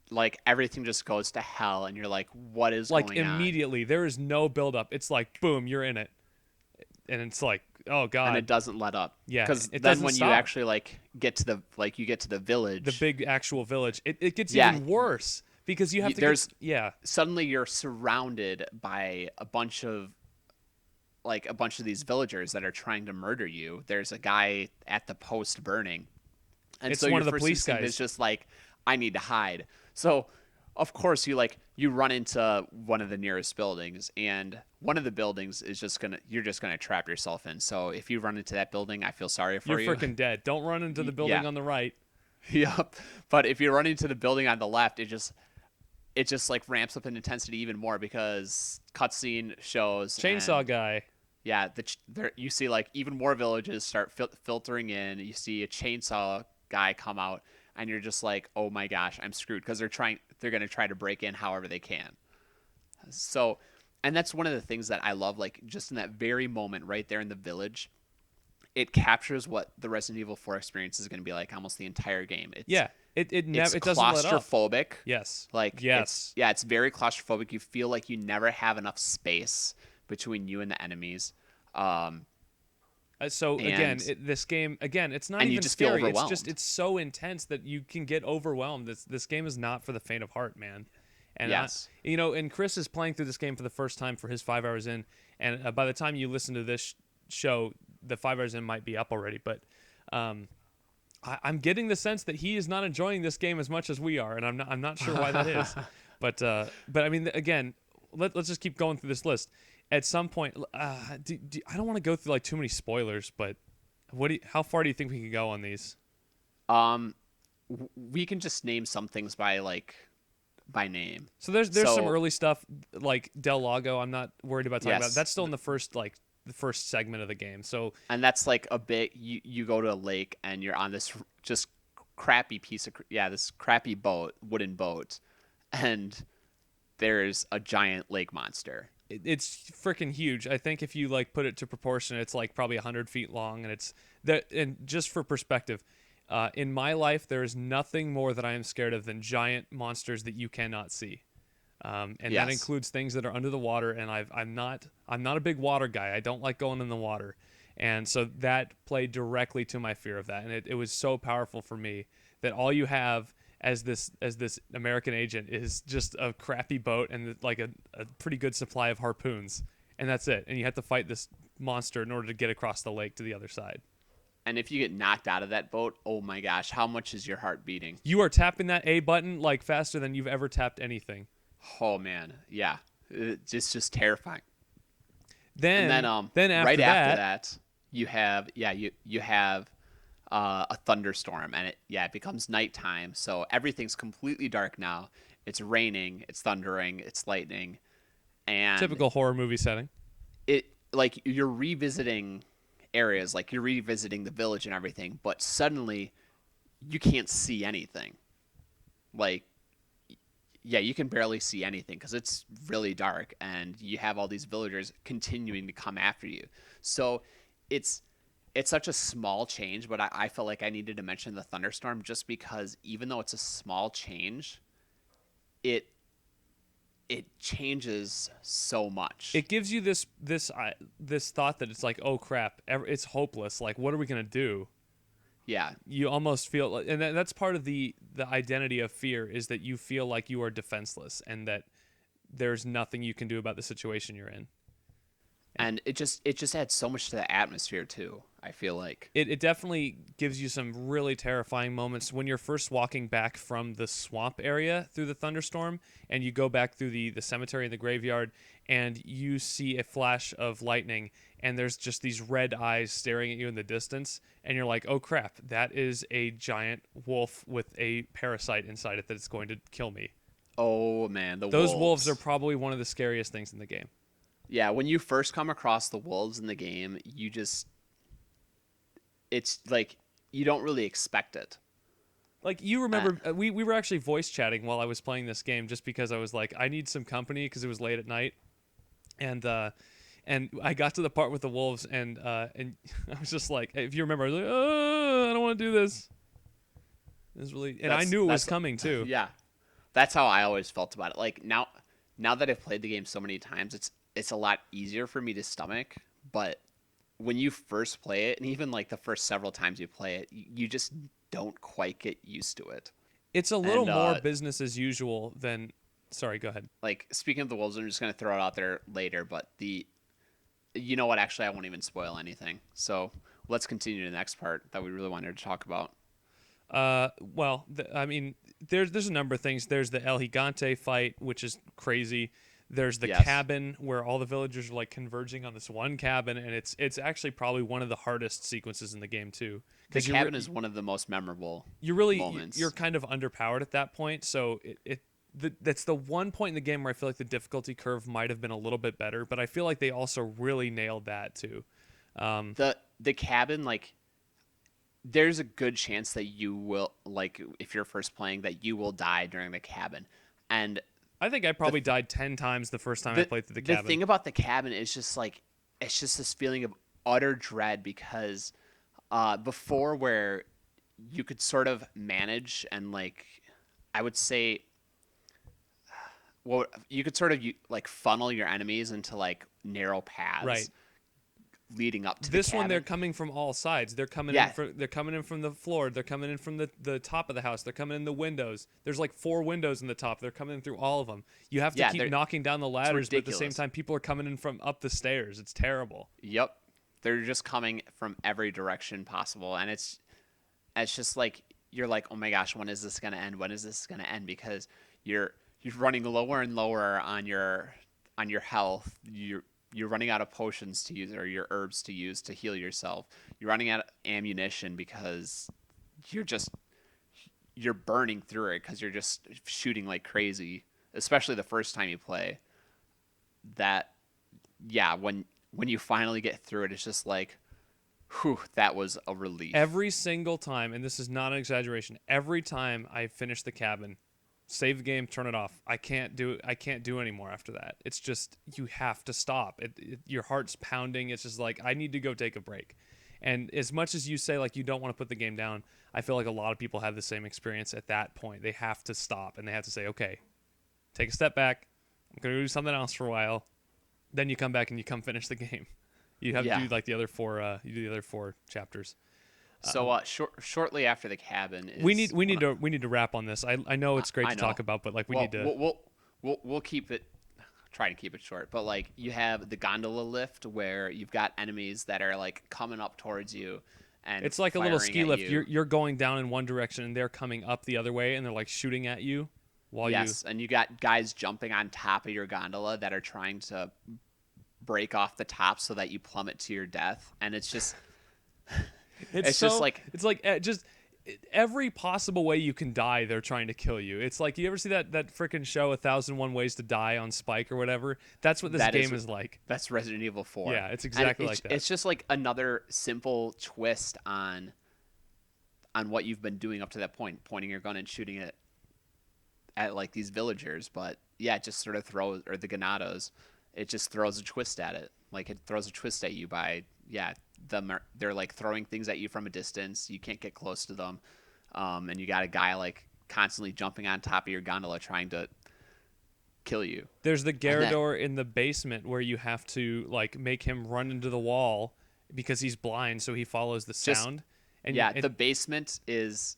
Like everything just goes to hell, and you're like, what is Like going on? immediately, there is no build up. It's like boom, you're in it, and it's like, oh And god, it doesn't let up. yeah, Because it then doesn't when you stop. actually like you get to the village, The big actual village, it gets yeah, even worse because you have to there's yeah, suddenly you're surrounded by a bunch of these villagers that are trying to murder you. There's a guy at the post burning. And it's so one your of the first police instinct guys. is just like, I need to hide. So of course you run into one of the nearest buildings, and one of the buildings is you're just gonna trap yourself in. So if you run into that building, I feel sorry for You're you. freaking dead. Don't run into the building Yeah. on the right. Yep. But if you run into the building on the left, it just like ramps up in intensity even more because cutscene shows Chainsaw and guy. yeah, there you see like even more villages start filtering in. You see a chainsaw guy come out, and you're just like, oh my gosh, I'm screwed because they're gonna try to break in however they can. So, and that's one of the things that I love, like just in that very moment right there in the village, it captures what the Resident Evil 4 experience is going to be like almost the entire game. Yeah, It's it doesn't let up. claustrophobic. Yes. Like Yes. it's very claustrophobic. You feel like you never have enough space between you and the enemies. So again, And this game again, it's not and you even just feel scary. It's overwhelmed. just it's so intense that you can get overwhelmed. This game is not for the faint of heart, man. And Yes. and Chris is playing through this game for the first time for his 5 hours in, and by the time you listen to this show, the 5 hours in might be up already. But I'm getting the sense that he is not enjoying this game as much as we are, and I'm not sure why that is. But I mean, again, let's just keep going through this list. At some point, I don't want to go through like too many spoilers, but how far do you think we can go on these? We can just name some things by name. So there's So some early stuff like Del Lago. I'm not worried about talking about. yes, That's still in the first segment of the game. So and that's like a bit. You go to a lake and you're on this just crappy this crappy wooden boat, and there's a giant lake monster. it's freaking huge. I think if you like put it to proportion, it's like probably 100 feet long, and it's that. And just for perspective, in my life, there is nothing more that I am scared of than giant monsters that you cannot see. And that Yes. includes things that are under the water. And I'm not a big water guy. I don't like going in the water, and so that played directly to my fear of that. And it was so powerful for me that all you have as this American agent is just a crappy boat and like a pretty good supply of harpoons, and that's it. And you have to fight this monster in order to get across the lake to the other side. And if you get knocked out of that boat, oh my gosh, how much is your heart beating? You are tapping that A button like faster than you've ever tapped anything. Oh man, yeah, it's just terrifying. Then And then after right that, after that, you have a thunderstorm, and it becomes nighttime, so everything's completely dark now. It's raining, it's thundering, it's lightning, and typical horror movie setting. it like you're revisiting areas, like you're revisiting the village and everything, but suddenly you can't see anything. Like yeah, you can barely see anything because it's really dark, and you have all these villagers continuing to come after you. So it's such a small change, but I felt like I needed to mention the thunderstorm just because even though it's a small change, it changes so much. It gives you this thought that it's like, oh crap, it's hopeless. Like, what are we gonna do? Yeah, You almost feel like, and that's part of the identity of fear, is that you feel like you are defenseless and that there's nothing you can do about the situation you're in. and it just adds so much to the atmosphere too. I feel like. It definitely gives you some really terrifying moments when you're first walking back from the swamp area through the thunderstorm, and you go back through the cemetery and the graveyard, and you see a flash of lightning, and there's just these red eyes staring at you in the distance, and you're like, oh crap, that is a giant wolf with a parasite inside it that's going to kill me. Oh man, the Those wolves wolves. are probably one of the scariest things in the game. Yeah, when you first come across the wolves in the game, it's like you don't really expect it. Like, you Uh, remember, we were actually voice chatting while I was playing this game just because I was like, I need some company because it was late at night. And I got to the part with the wolves, and I was just like, if you remember, I was like, oh, I don't want to do this. It was really, and I knew it was coming too. Yeah, that's how I always felt about it. Like now that I've played the game so many times, it's a lot easier for me to stomach. But when you first play it, and even like the first several times you play it, you just don't quite get used to it. It's a little And more business as usual than. Sorry, go ahead. like speaking of the wolves, I'm just gonna throw it out there later. But you know what? Actually, I won't even spoil anything. So let's continue to the next part that we really wanted to talk about. Well, I mean, there's a number of things. There's the El Gigante fight, which is crazy. There's the Yes. cabin where all the villagers are like converging on this one cabin, and it's actually probably one of the hardest sequences in the game too. The Because cabin is one of the most memorable moments. you're kind of underpowered at that point. So that's the one point in the game where I feel like the difficulty curve might have been a little bit better, but I feel like they also really nailed that too. The cabin, like there's a good chance that you will, like if you're first playing, that you will die during the cabin. And I think I probably died 10 times the first time I played through the cabin. the thing about the cabin is just like it's just this feeling of utter dread because before where you could sort of manage and like I would say well you could sort of like funnel your enemies into like narrow paths Right. leading up to This the cabin. one, they're coming from all sides. They're coming Yeah. they're coming in from the floor. They're coming in from the top of the house. They're coming in the windows. There's like 4 windows in the top. They're coming in through all of them. You have to Yeah, keep knocking down the ladders, but at the same ridiculous. time, people are coming in from up the stairs. It's terrible. Yep. They're just coming from every direction possible and it's just like you're like, "Oh my gosh, when is this going to end? When is this going to end?" Because you're running lower and lower on your health. You're running out of potions to use or your herbs to use to heal yourself. You're running out of ammunition because you're burning through it because you're just shooting like crazy, especially the first time you play. That yeah, when you finally get through it, it's just like, whew, that was a relief. Every single time, and this is not an exaggeration, every time I finish the cabin, save the game, turn it off. I can't do anymore after that. It's just you have to stop. Your heart's pounding. It's just like I need to go take a break. And as much as you say like you don't want to put the game down, I feel like a lot of people have the same experience at that point. They have to stop and they have to say, "Okay, take a step back. I'm going to do something else for a while." Then you come back and you come finish the game. You have to do like the other 4 you do the other 4 chapters. So shortly after the cabin is We need to wrap on this. I know it's great I to know. talk about, but like we well, need to. we'll keep it try to keep it short, but like you have the gondola lift where you've got enemies that are like coming up towards you and It's like a little firing ski at lift. you. You're going down in one direction and they're coming up the other way and they're like shooting at you while Yes, and you got guys jumping on top of your gondola that are trying to break off the top so that you plummet to your death, and it's just it's just like just every possible way you can die, they're trying to kill you. It's like, you ever see that freaking show 1001 Ways to Die on Spike or whatever? That's what this game is like. that's Resident Evil 4. Yeah, it's exactly And like that. It's just like another simple twist on what you've been doing up to that point, pointing your gun and shooting it at like these villagers, but yeah, it just sort of throws, or the Ganados, it just throws a twist at it. Like it throws a twist at you by they're like throwing things at you from a distance. You can't get close to them, and you got a guy like constantly jumping on top of your gondola trying to kill you. There's the Garrador in the basement where you have to like make him run into the wall because he's blind, so he follows the sound. The basement is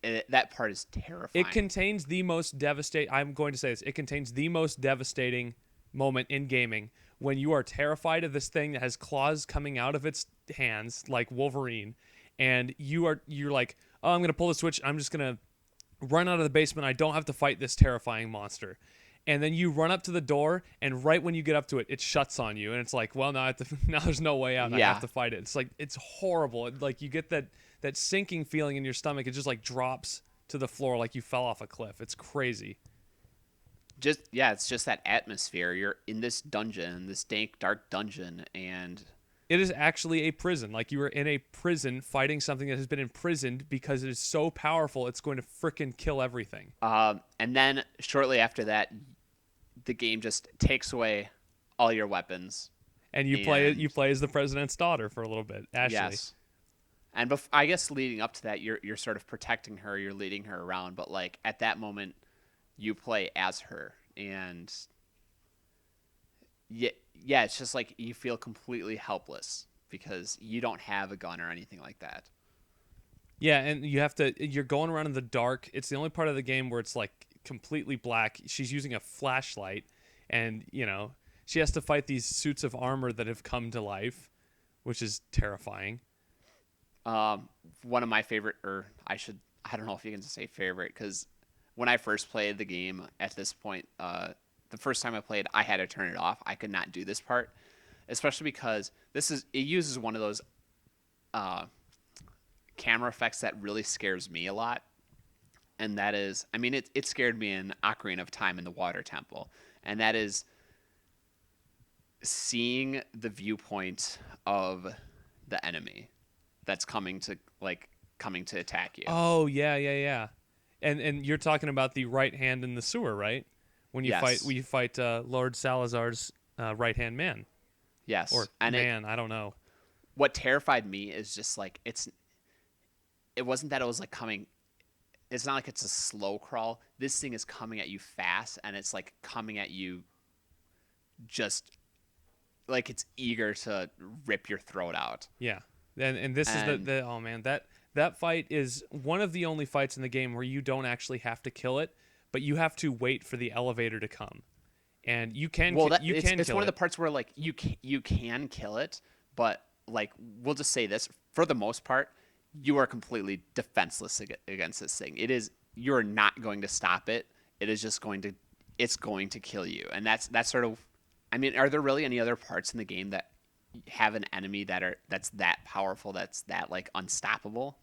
that part is terrifying. It contains the most devastating. I'm going to say this. It contains the most devastating moment in gaming when you are terrified of this thing that has claws coming out of its hands like Wolverine, and you're like, oh, I'm gonna pull the switch. I'm just gonna run out of the basement. I don't have to fight this terrifying monster. And then you run up to the door, and right when you get up to it, it shuts on you, and it's like, well, now I have to, now there's no way out, and I have Yeah. to fight it. It's like it's horrible. Like you get that sinking feeling in your stomach. It just like drops to the floor like you fell off a cliff. It's crazy. Just yeah, it's just that atmosphere. You're in this dungeon, this dank, dark dungeon, and It is actually a prison. Like you are in a prison fighting something that has been imprisoned because it is so powerful, it's going to frickin' kill everything. and then shortly after that, the game just takes away all your weapons. And you play as the president's daughter for a little bit, Ashley. Yes. And I guess leading up to that, you're sort of protecting her, you're leading her around, but like at that moment, you play as her, and yeah, it's just like you feel completely helpless because you don't have a gun or anything like that. Yeah, and you're going around in the dark. It's the only part of the game where it's like completely black. She's using a flashlight, and she has to fight these suits of armor that have come to life, which is terrifying. One of my favorite, I don't know if you can say favorite, because when I first played the game at this point, the first time I played, I had to turn it off. I could not do this part, especially because it uses one of those camera effects that really scares me a lot. And that is, I mean, it scared me in Ocarina of Time in the Water Temple. And that is seeing the viewpoint of the enemy that's coming to attack you. Oh, yeah. And you're talking about the right hand in the sewer, right? When you fight Lord Salazar's right-hand man. Yes. Or and man, I don't know. What terrified me is just like it wasn't that it was like coming. It's not like it's a slow crawl. This thing is coming at you fast, and it's like coming at you just like it's eager to rip your throat out. Yeah. And this is the oh man, that fight is one of the only fights in the game where you don't actually have to kill it, but you have to wait for the elevator to come. And you can it's one of the parts where like you can kill it, but like we'll just say this, for the most part, you are completely defenseless against this thing. You're not going to stop it. It's going to kill you. And that's sort of, I mean, are there really any other parts in the game that have an enemy that's that powerful, that's that like unstoppable?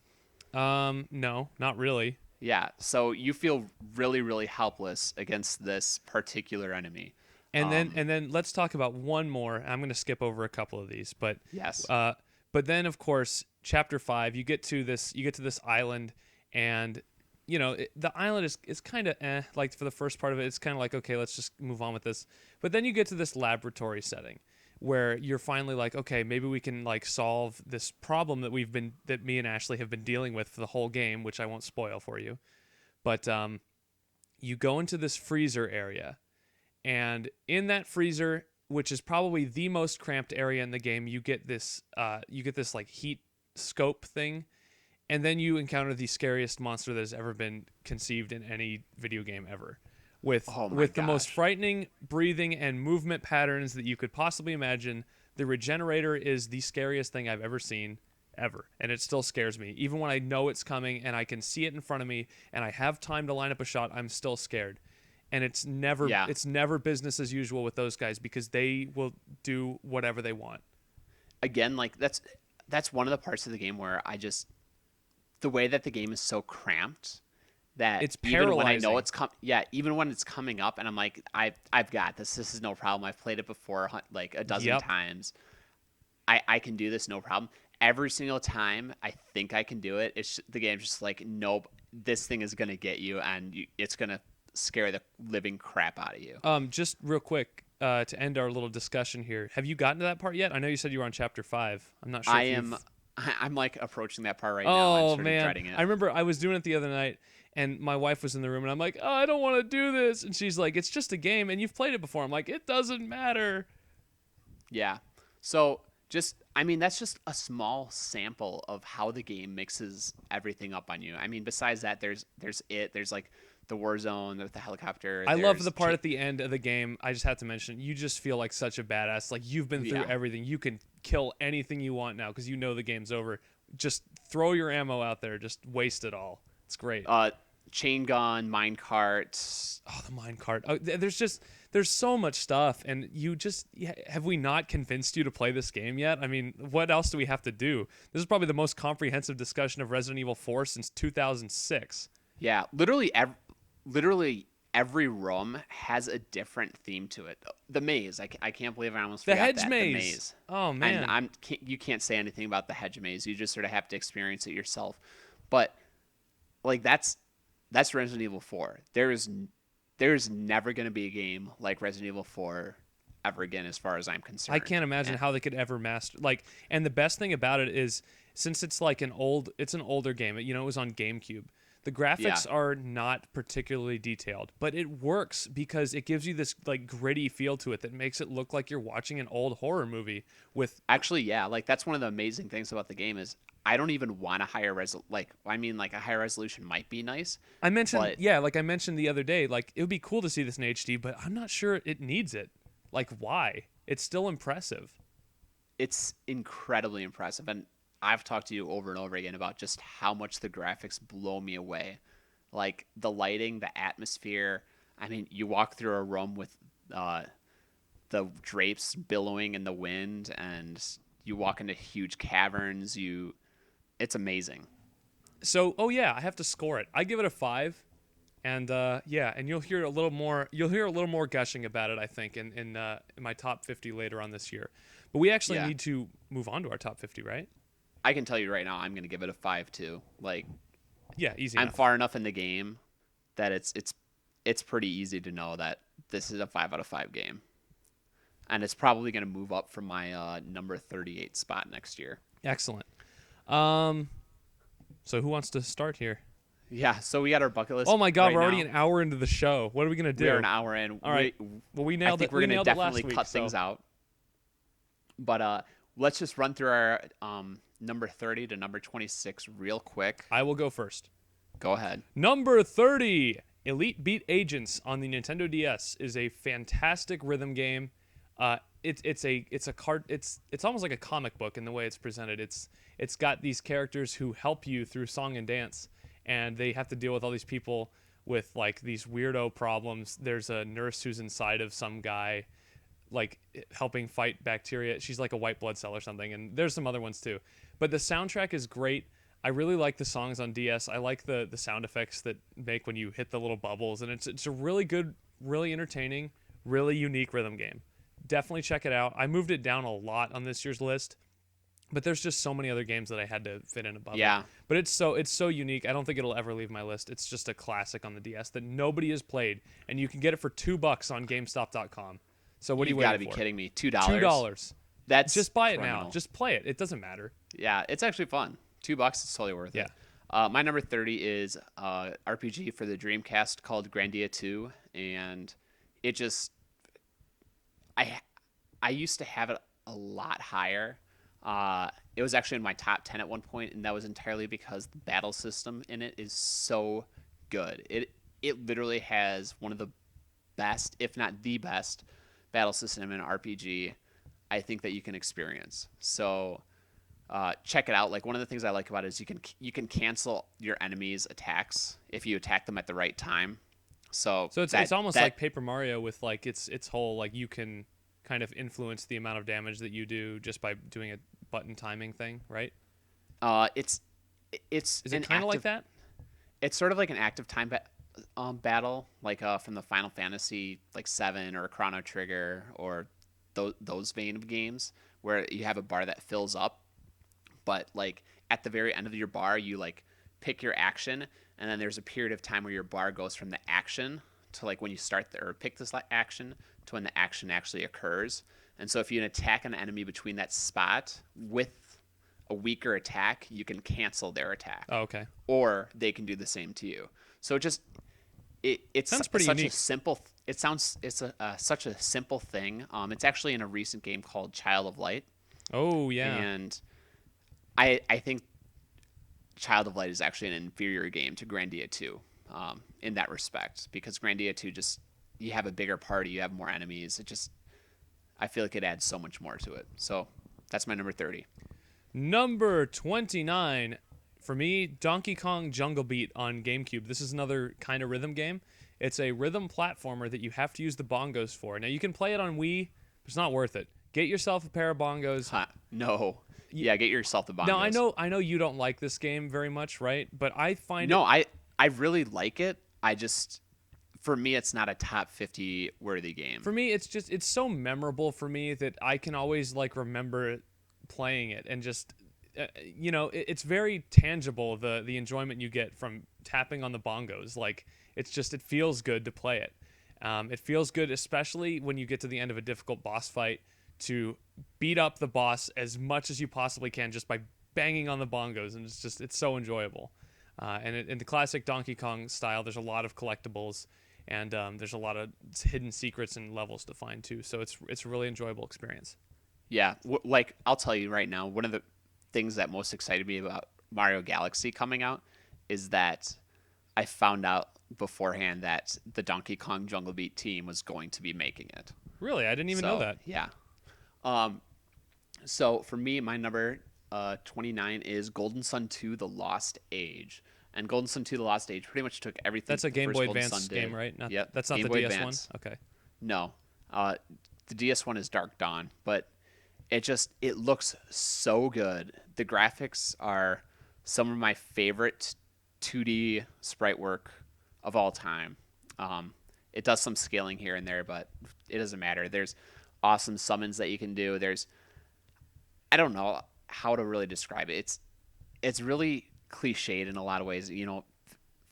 No, not really. Yeah, so you feel really, really helpless against this particular enemy. And then let's talk about one more. I'm going to skip over a couple of these, but Yes. But then of course, chapter 5, you get to this island, and the island is kind of like for the first part of it, it's kind of like, okay, let's just move on with this. But then you get to this laboratory setting where you're finally like, okay, maybe we can like solve this problem that me and Ashley have been dealing with for the whole game, which I won't spoil for you. But you go into this freezer area, and in that freezer, which is probably the most cramped area in the game, you get this like heat scope thing, and then you encounter the scariest monster that has ever been conceived in any video game ever. With the most frightening breathing and movement patterns that you could possibly imagine. The Regenerator is the scariest thing I've ever seen, ever. And it still scares me. Even when I know it's coming and I can see it in front of me and I have time to line up a shot, I'm still scared. And it's never business as usual with those guys, because they will do whatever they want. Again, like that's one of the parts of the game where the way that the game is so cramped that it's even when I know paralyzing. even when it's coming up and I'm like, I've got this. This is no problem. I've played it before like a dozen times. I can do this, no problem. Every single time I think I can do it, the game's just like, nope, this thing is gonna get you, and it's gonna scare the living crap out of you. Just real quick, to end our little discussion here, have you gotten to that part yet? I know you said you were on chapter 5. I'm not sure. I'm like approaching that part right now. Oh I'm sort man, of dreading it. I remember I was doing it the other night, and my wife was in the room, and I'm like, oh, I don't want to do this, and she's like, it's just a game, and you've played it before. I'm like, it doesn't matter. Yeah. So I mean, that's just a small sample of how the game mixes everything up on you. I mean, besides that, there's like the war zone, there's the helicopter, I love the there's part at the end of the game. I just have to mention, you just feel like such a badass. Like you've been through yeah, everything. You can kill anything you want now because you know the game's over. Just throw your ammo out there. Just waste it all. It's great. uh, chain gun, mine cart. Oh, the mine cart. Oh, there's so much stuff, and have we not convinced you to play this game yet? I mean, what else do we have to do? This is probably the most comprehensive discussion of Resident Evil 4 since 2006. Yeah, literally every room has a different theme to it. The maze, I can't believe I almost The forgot hedge that. maze. The maze. Oh And man. you can't say anything about the hedge maze. You just sort of have to experience it yourself. But like that's Resident Evil 4. There's never going to be a game like Resident Evil 4 ever again as far as I'm concerned. I can't imagine And- how they could ever master like and the best thing about it is since it's like it's an older game, it was on GameCube. The graphics Yeah. are not particularly detailed, but it works because it gives you this like gritty feel to it that makes it look like you're watching an old horror movie with Actually, yeah, like that's one of the amazing things about the game is I don't even want a higher like a higher resolution might be nice, I mentioned but like I mentioned the other day, like it would be cool to see this in HD, but I'm not sure it needs it. Like why? It's still impressive. it's incredibly impressive. And I've talked to you over and over again about just how much the graphics blow me away. Like the lighting, the atmosphere. I mean, you walk through a room with uh, the drapes billowing in the wind, and you walk into huge caverns. It's amazing. So, oh yeah, I have to score it. I give it a 5. And yeah, and you'll hear a little more. You'll hear a little more gushing about it, I think, in my top 50 later on this year. But we actually Yeah, need to move on to our top 50, right? I can tell you right now, I'm going to give it a 5 too. Like Yeah, easy I'm enough. far enough in the game that it's pretty easy to know that this is a 5 out of 5 game, and it's probably going to move up from my number 38 spot next year. Excellent. Um, so who wants to start here? Yeah, so we got our bucket list. Oh my God, right we're already now. an hour into the show. What are we gonna do? We're an hour in. All right. Well, we I nailed think it. we're We going to nailed it last definitely week. cut So things out. But let's just run through our number 30 to number 26 real quick. I will go first. Go ahead. Number 30, Elite Beat Agents on the Nintendo DS is a fantastic rhythm game. It's almost like a comic book in the way it's presented. It's got these characters who help you through song and dance, and they have to deal with all these people with like these weirdo problems. There's a nurse who's inside of some guy, like helping fight bacteria. She's like a white blood cell or something, and there's some other ones too. But the soundtrack is great. I really like the songs on DS. I like the sound effects that make when you hit the little bubbles, and it's a really good, really entertaining, really unique rhythm game. Definitely check it out. I moved it down a lot on this year's list, but there's just so many other games that I had to fit in above it. Yeah. But it's so unique. I don't think it'll ever leave my list. It's just a classic on the DS that nobody has played, and you can get it for $2 on GameStop.com. So what are you You've got to waiting be for? kidding me. $2. $2. That's Just buy it criminal. now. Just play it. It doesn't matter. Yeah, it's actually fun. $2 is totally worth Yeah. it. My number 30 is RPG for the Dreamcast called Grandia 2, and it just I used to have it a lot higher. It was actually in my top 10 at one point, and that was entirely because the battle system in it is so good. It literally has one of the best, if not the best, battle system in an RPG I think that you can experience. So check it out. Like one of the things I like about it is you can cancel your enemies' attacks if you attack them at the right time. So It's almost like Paper Mario with like its whole like you can kind of influence the amount of damage that you do just by doing a button timing thing, right? It's Is an it kind of like active- that? It's sort of like an active time battle, like from the Final Fantasy like 7 or Chrono Trigger or those vein of games where you have a bar that fills up, but like at the very end of your bar you like pick your action, and then there's a period of time where your bar goes from the action to like when you start or pick this action to when the action actually occurs. And so if you attack an enemy between that spot with a weaker attack, you can cancel their attack, Oh, okay. or they can do the same to you. So it's Sounds pretty such unique. a simple. It's such a simple thing. It's actually in a recent game called Child of Light, Oh yeah. And I think Child of Light is actually an inferior game to Grandia 2 in that respect, because Grandia 2 just, you have a bigger party, you have more enemies. It just, I feel like it adds so much more to it. So that's my number 30. Number 29 for me, Donkey Kong Jungle Beat on GameCube. This is another kind of rhythm game. It's a rhythm platformer that you have to use the bongos for. Now you can play it on Wii, but it's not worth it. Get yourself a pair of bongos. Huh, no. Yeah, get yourself the Now bongos. I know you don't like this game very much, right? But I find it No, I really like it. I just, for me, it's not a top 50 worthy game. for me it's so memorable for me that I can always like remember playing it and just it's very tangible, the enjoyment you get from tapping on the bongos. Like it's just, it feels good to play it. It feels good, especially when you get to the end of a difficult boss fight, to beat up the boss as much as you possibly can just by banging on the bongos, and it's so enjoyable. And in the classic Donkey Kong style, there's a lot of collectibles, and there's a lot of hidden secrets and levels to find too. So it's a really enjoyable experience. Yeah, like I'll tell you right now, one of the things that most excited me about Mario Galaxy coming out is that I found out beforehand that the Donkey Kong Jungle Beat team was going to be making it. Really, I didn't even know So that. yeah. Um, so for me, my number 29 is Golden Sun 2: The Lost Age. And Golden Sun 2: The Lost Age pretty much took everything That's a the Game first Boy Golden Sun Advance did. game, right? Not Yep, that's not Game the Boy DS one. Advance. Okay. No, the DS one is Dark Dawn, but it looks so good. The graphics are some of my favorite 2D sprite work of all time. It does some scaling here and there, but it doesn't matter. There's awesome summons that you can do. There's, I don't know how to really describe it. It's really cliched in a lot of ways.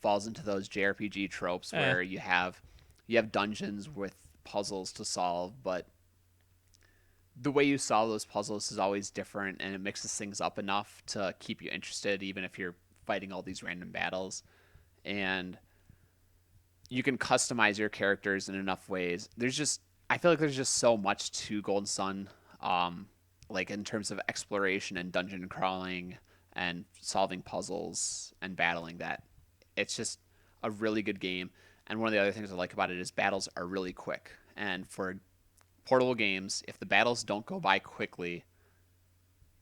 Falls into those JRPG tropes Eh, where you have dungeons with puzzles to solve, but the way you solve those puzzles is always different, and it mixes things up enough to keep you interested, even if you're fighting all these random battles. And you can customize your characters in enough ways. I feel like there's just so much to Golden Sun, like in terms of exploration and dungeon crawling and solving puzzles and battling, that it's just a really good game. And one of the other things I like about it is battles are really quick. And for portable games, if the battles don't go by quickly,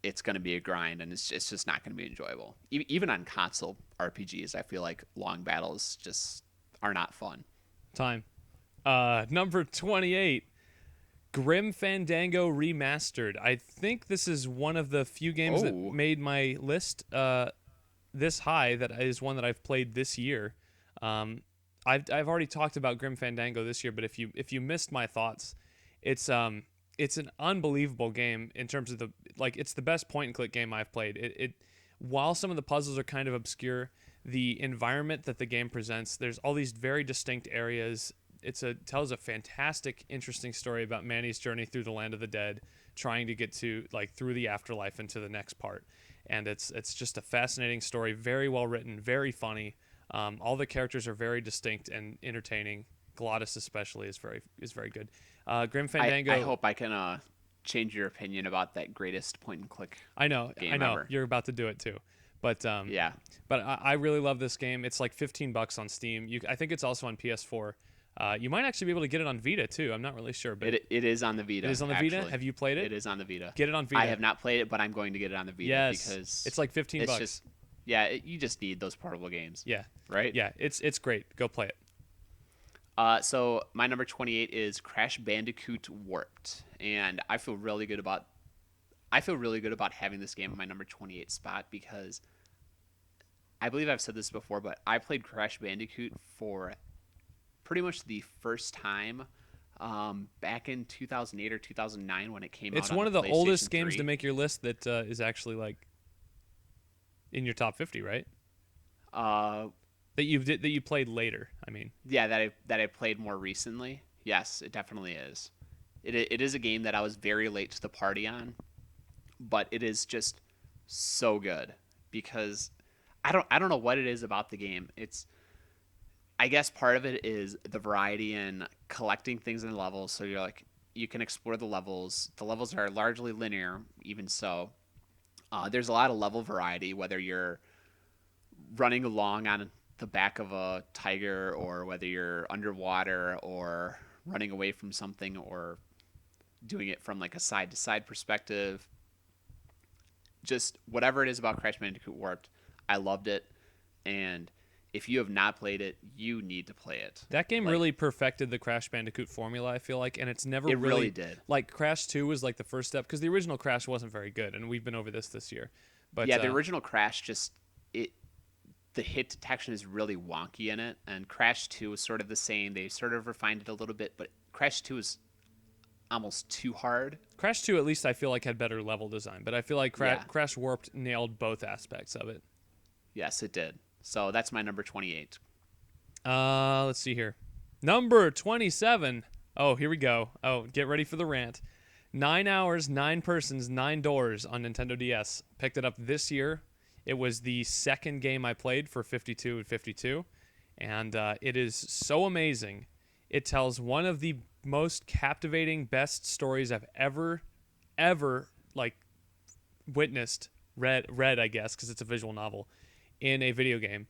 it's going to be a grind, and it's just not going to be enjoyable. Even on console RPGs, I feel like long battles just are not fun. time. Number 28, Grim Fandango Remastered. I think this is one of the few games that Oh, made my list this high. That is one that I've played this year. Um, I've already talked about Grim Fandango this year, but if you missed my thoughts, it's an unbelievable game in terms of it's the best point and click game I've played. It while some of the puzzles are kind of obscure, the environment that the game presents, there's all these very distinct areas. Tells a fantastic, interesting story about Manny's journey through the land of the dead, trying to get to through the afterlife into the next part. And it's just a fascinating story, very well written, very funny. All the characters are very distinct and entertaining. Glottis especially is very good. Grim I Fandango. hope I can change your opinion about that greatest point and click I know, game ever. you're about to do it too, but Yeah, I really love this game. It's like $15 on Steam. I think it's also on PS4. You might actually be able to get it on Vita too. I'm not really sure, but it is on the Vita. it is on the actually. Vita. Have you played it? It is on the Vita. Get it on Vita. I have not played it, but I'm going to get it on the Vita Yes, because it's like 15 it's bucks. just, yeah, you just need those portable games, Yeah, right? yeah, it's great. Go play it. So my number 28 is Crash Bandicoot Warped, and I feel really good about having this game in my number 28 spot, because I believe I've said this before, but I played Crash Bandicoot for pretty much the first time back in 2008 or 2009 when it came It's out on one of the the PlayStation oldest games 3. to make your list that is actually in your top 50, right? Uh, That you played later. I mean, yeah, that I played more recently. Yes, it definitely is. It is a game that I was very late to the party on, but it is just so good because I don't know what it is about the game. I guess part of it is the variety and collecting things in levels. So you're like, You can explore the levels. The levels are largely linear, even so. There's a lot of level variety, whether you're running along on the back of a tiger or whether you're underwater or running away from something or doing it from like a side to side perspective. Just whatever it is about Crash Bandicoot Warped, I loved it. And if you have not played it, you need to play it. That game Like, really perfected the Crash Bandicoot formula, I feel like, and it's never it really, really did. like Crash 2 was like the first step because the original Crash wasn't very good, and we've been over this year. But Yeah, the original Crash just it the hit detection is really wonky in it, and Crash 2 is sort of the same. They sort of refined it a little bit, but Crash 2 is almost too hard. Crash 2 at least I feel like had better level design, but I feel like Yeah. Crash Warped nailed both aspects of it. Yes, it did. So that's my number 28. Let's see here. Number 27. Oh, here we go. Oh, get ready for the rant. 9 hours, 9 persons, 9 doors on Nintendo DS. Picked it up this year. It was the second game I played for 52 and 52. And it is so amazing. It tells one of the most captivating, best stories I've ever, like, witnessed, read, I guess, because it's a visual novel, in a video game.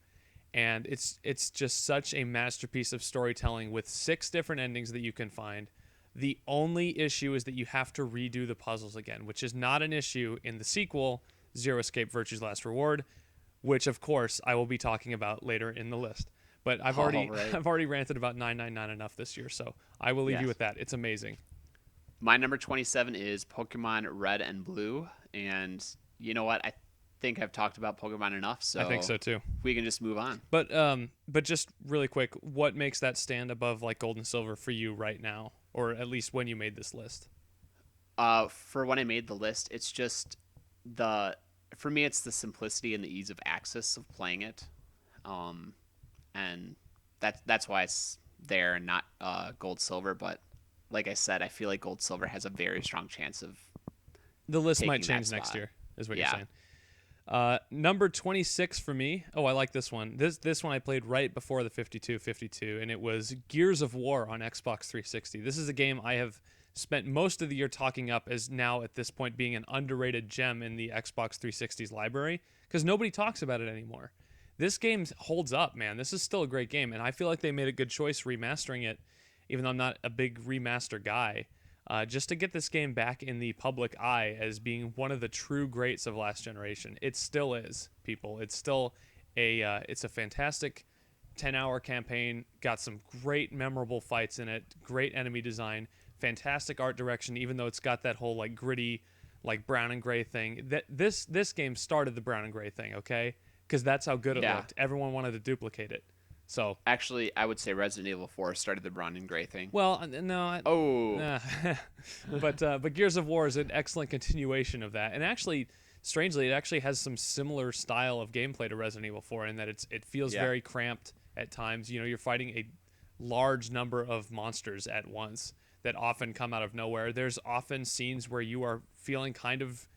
And it's just such a masterpiece of storytelling with 6 different endings that you can find. The only issue is that you have to redo the puzzles again, which is not an issue in the sequel, Zero Escape Virtue's Last Reward, which of course I will be talking about later in the list. But I've already right. I've already ranted about 999 enough this year, so I will leave Yes. you with that. It's amazing. My number 27 is Pokemon Red and Blue, and you know what? I think I've talked about Pokemon enough, so I think so too. we can just move on. But just really quick, what makes that stand above like Gold and Silver for you right now, or at least when you made this list? For when I made the list, it's just for me, it's the simplicity and the ease of access of playing it, and that's why it's there and not Gold Silver. But like I said, I feel like Gold Silver has a very strong chance of The list might taking that change next spot. year, is what Yeah. you're saying. Number 26 for me. Oh, I like this one. This one I played right before the 52, and it was Gears of War on Xbox 360. This is a game I have spent most of the year talking up as now at this point being an underrated gem in the Xbox 360's library because nobody talks about it anymore. This game holds up, man. This is still a great game, and I feel like they made a good choice remastering it, even though I'm not a big remaster guy. Just to get this game back in the public eye as being one of the true greats of last generation. It still is, people. It's still it's a fantastic 10-hour campaign. Got some great memorable fights in it. Great enemy design. Fantastic art direction, even though it's got that whole like gritty, like brown and gray thing. This game started the brown and gray thing, okay? Because that's how good it Yeah. looked. Everyone wanted to duplicate it. So, Actually, I would say Resident Evil 4 started the brown and gray thing. well, no, Oh, but Gears of War is an excellent continuation of that, and actually, strangely, it actually has some similar style of gameplay to Resident Evil 4 in that it feels Yeah. very cramped at times. You know, you're fighting a large number of monsters at once that often come out of nowhere. There's often scenes where you are feeling kind of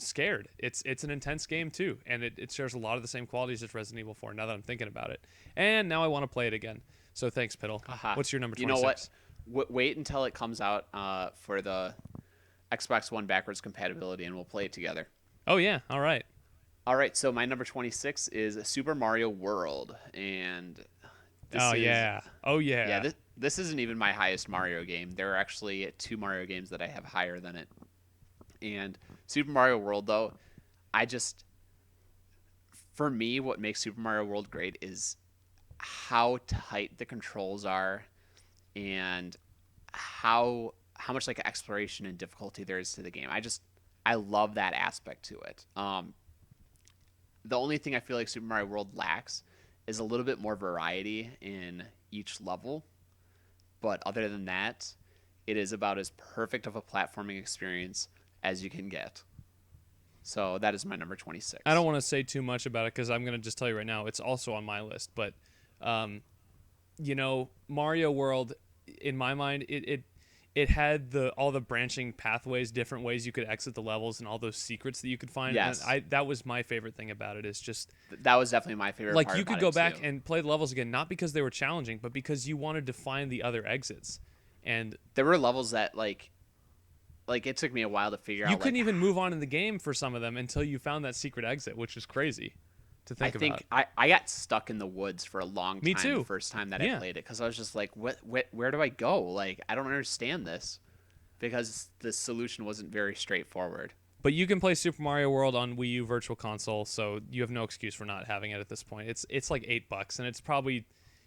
scared. It's an intense game too, and it shares a lot of the same qualities as Resident Evil 4. Now that I'm thinking about it, and now I want to play it again. So thanks, Piddle. Aha. What's your number 26? You know what? Wait until it comes out for the Xbox One backwards compatibility, and we'll play it together. Oh yeah, all right. All right, so my number 26 is Super Mario World, and this Oh is, yeah. Oh yeah. yeah. This isn't even my highest Mario game. There are actually 2 Mario games that I have higher than it. And Super Mario World, though, for me, what makes Super Mario World great is how tight the controls are, and how much like exploration and difficulty there is to the game. I love that aspect to it. The only thing I feel like Super Mario World lacks is a little bit more variety in each level. But other than that, it is about as perfect of a platforming experience as you can get. So that is my number 26. I don't want to say too much about it because I'm going to just tell you right now, it's also on my list. But, Mario World, in my mind, it had all the branching pathways, different ways you could exit the levels, and all those secrets that you could find. Yes. And that was my favorite thing about it. Is just That was definitely my favorite like part you could about go it, back too. and play the levels again, not because they were challenging, but because you wanted to find the other exits. And There were levels that like it took me a while to figure you out couldn't like even move on in the game for some of them until you found that secret exit, which is crazy to I think about. think I got stuck in the woods for a long Me time the too. first time that I Yeah. played it because I was just like, where do I go? Like, I don't understand this because the solution wasn't very straightforward. But you can play Super Mario World on Wii U Virtual Console, so you have no excuse for not having it at this point. It's like $8, and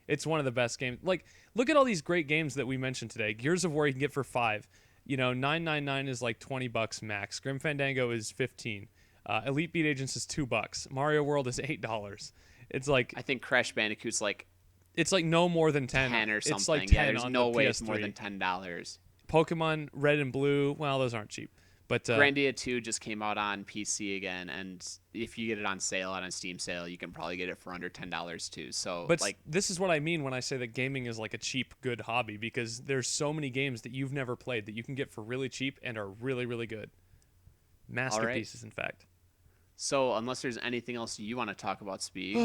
it's one of the best games. Like, look at all these great games that we mentioned today. Gears of War you can get for $5. You know, 999 is like $20 max. Grim Fandango is 15. Elite Beat Agents is $2. Mario World is $8. It's like I think Crash Bandicoot's like it's like no more than 10. 10 or It's something. like Yeah, 10 there's on no the way PS3. it's more than $10. Pokemon Red and Blue, well, those aren't cheap. But Grandia 2 just came out on PC again, and if you get it on sale on a Steam sale, you can probably get it for under $10 too. So, But like, this is what I mean when I say that gaming is like a cheap, good hobby, because there's so many games that you've never played that you can get for really cheap and are really, really good. Masterpieces, in fact. so unless there's anything else you want to talk about, Speed,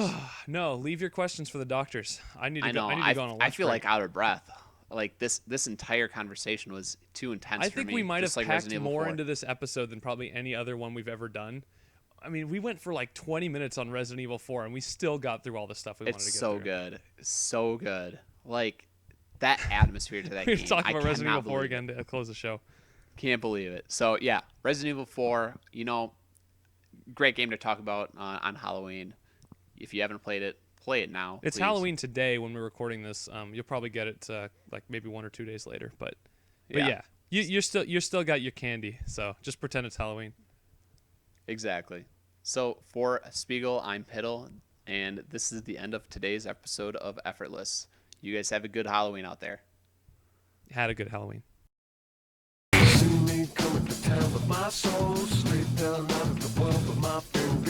No, leave your questions for the doctors. I need to I go. know I need to go on a lunch I feel break. like out of breath. Like this entire conversation was too intense I for think me. we might have just like packed Resident Evil more 4. into this episode than probably any other one we've ever done. I mean, we went for like 20 minutes on Resident Evil 4, and we still got through all the stuff we wanted to It's get so through. good, so good. Like that atmosphere to that We game. talk I about Resident Evil cannot 4 believe it. again to close the show. Can't believe it. So yeah, Resident Evil 4. You know, great game to talk about on Halloween. If you haven't played it, play it now. It's please. Halloween today when we're recording this. You'll probably get it like maybe 1 or 2 days later. But yeah, you're still got your candy. So just pretend it's Halloween. Exactly. So for Spiegel, I'm Piddle, and this is the end of today's episode of Effortless. You guys have a good Halloween out there. Had a good Halloween. See me coming to town, but my soul straight down out of the world, but my friend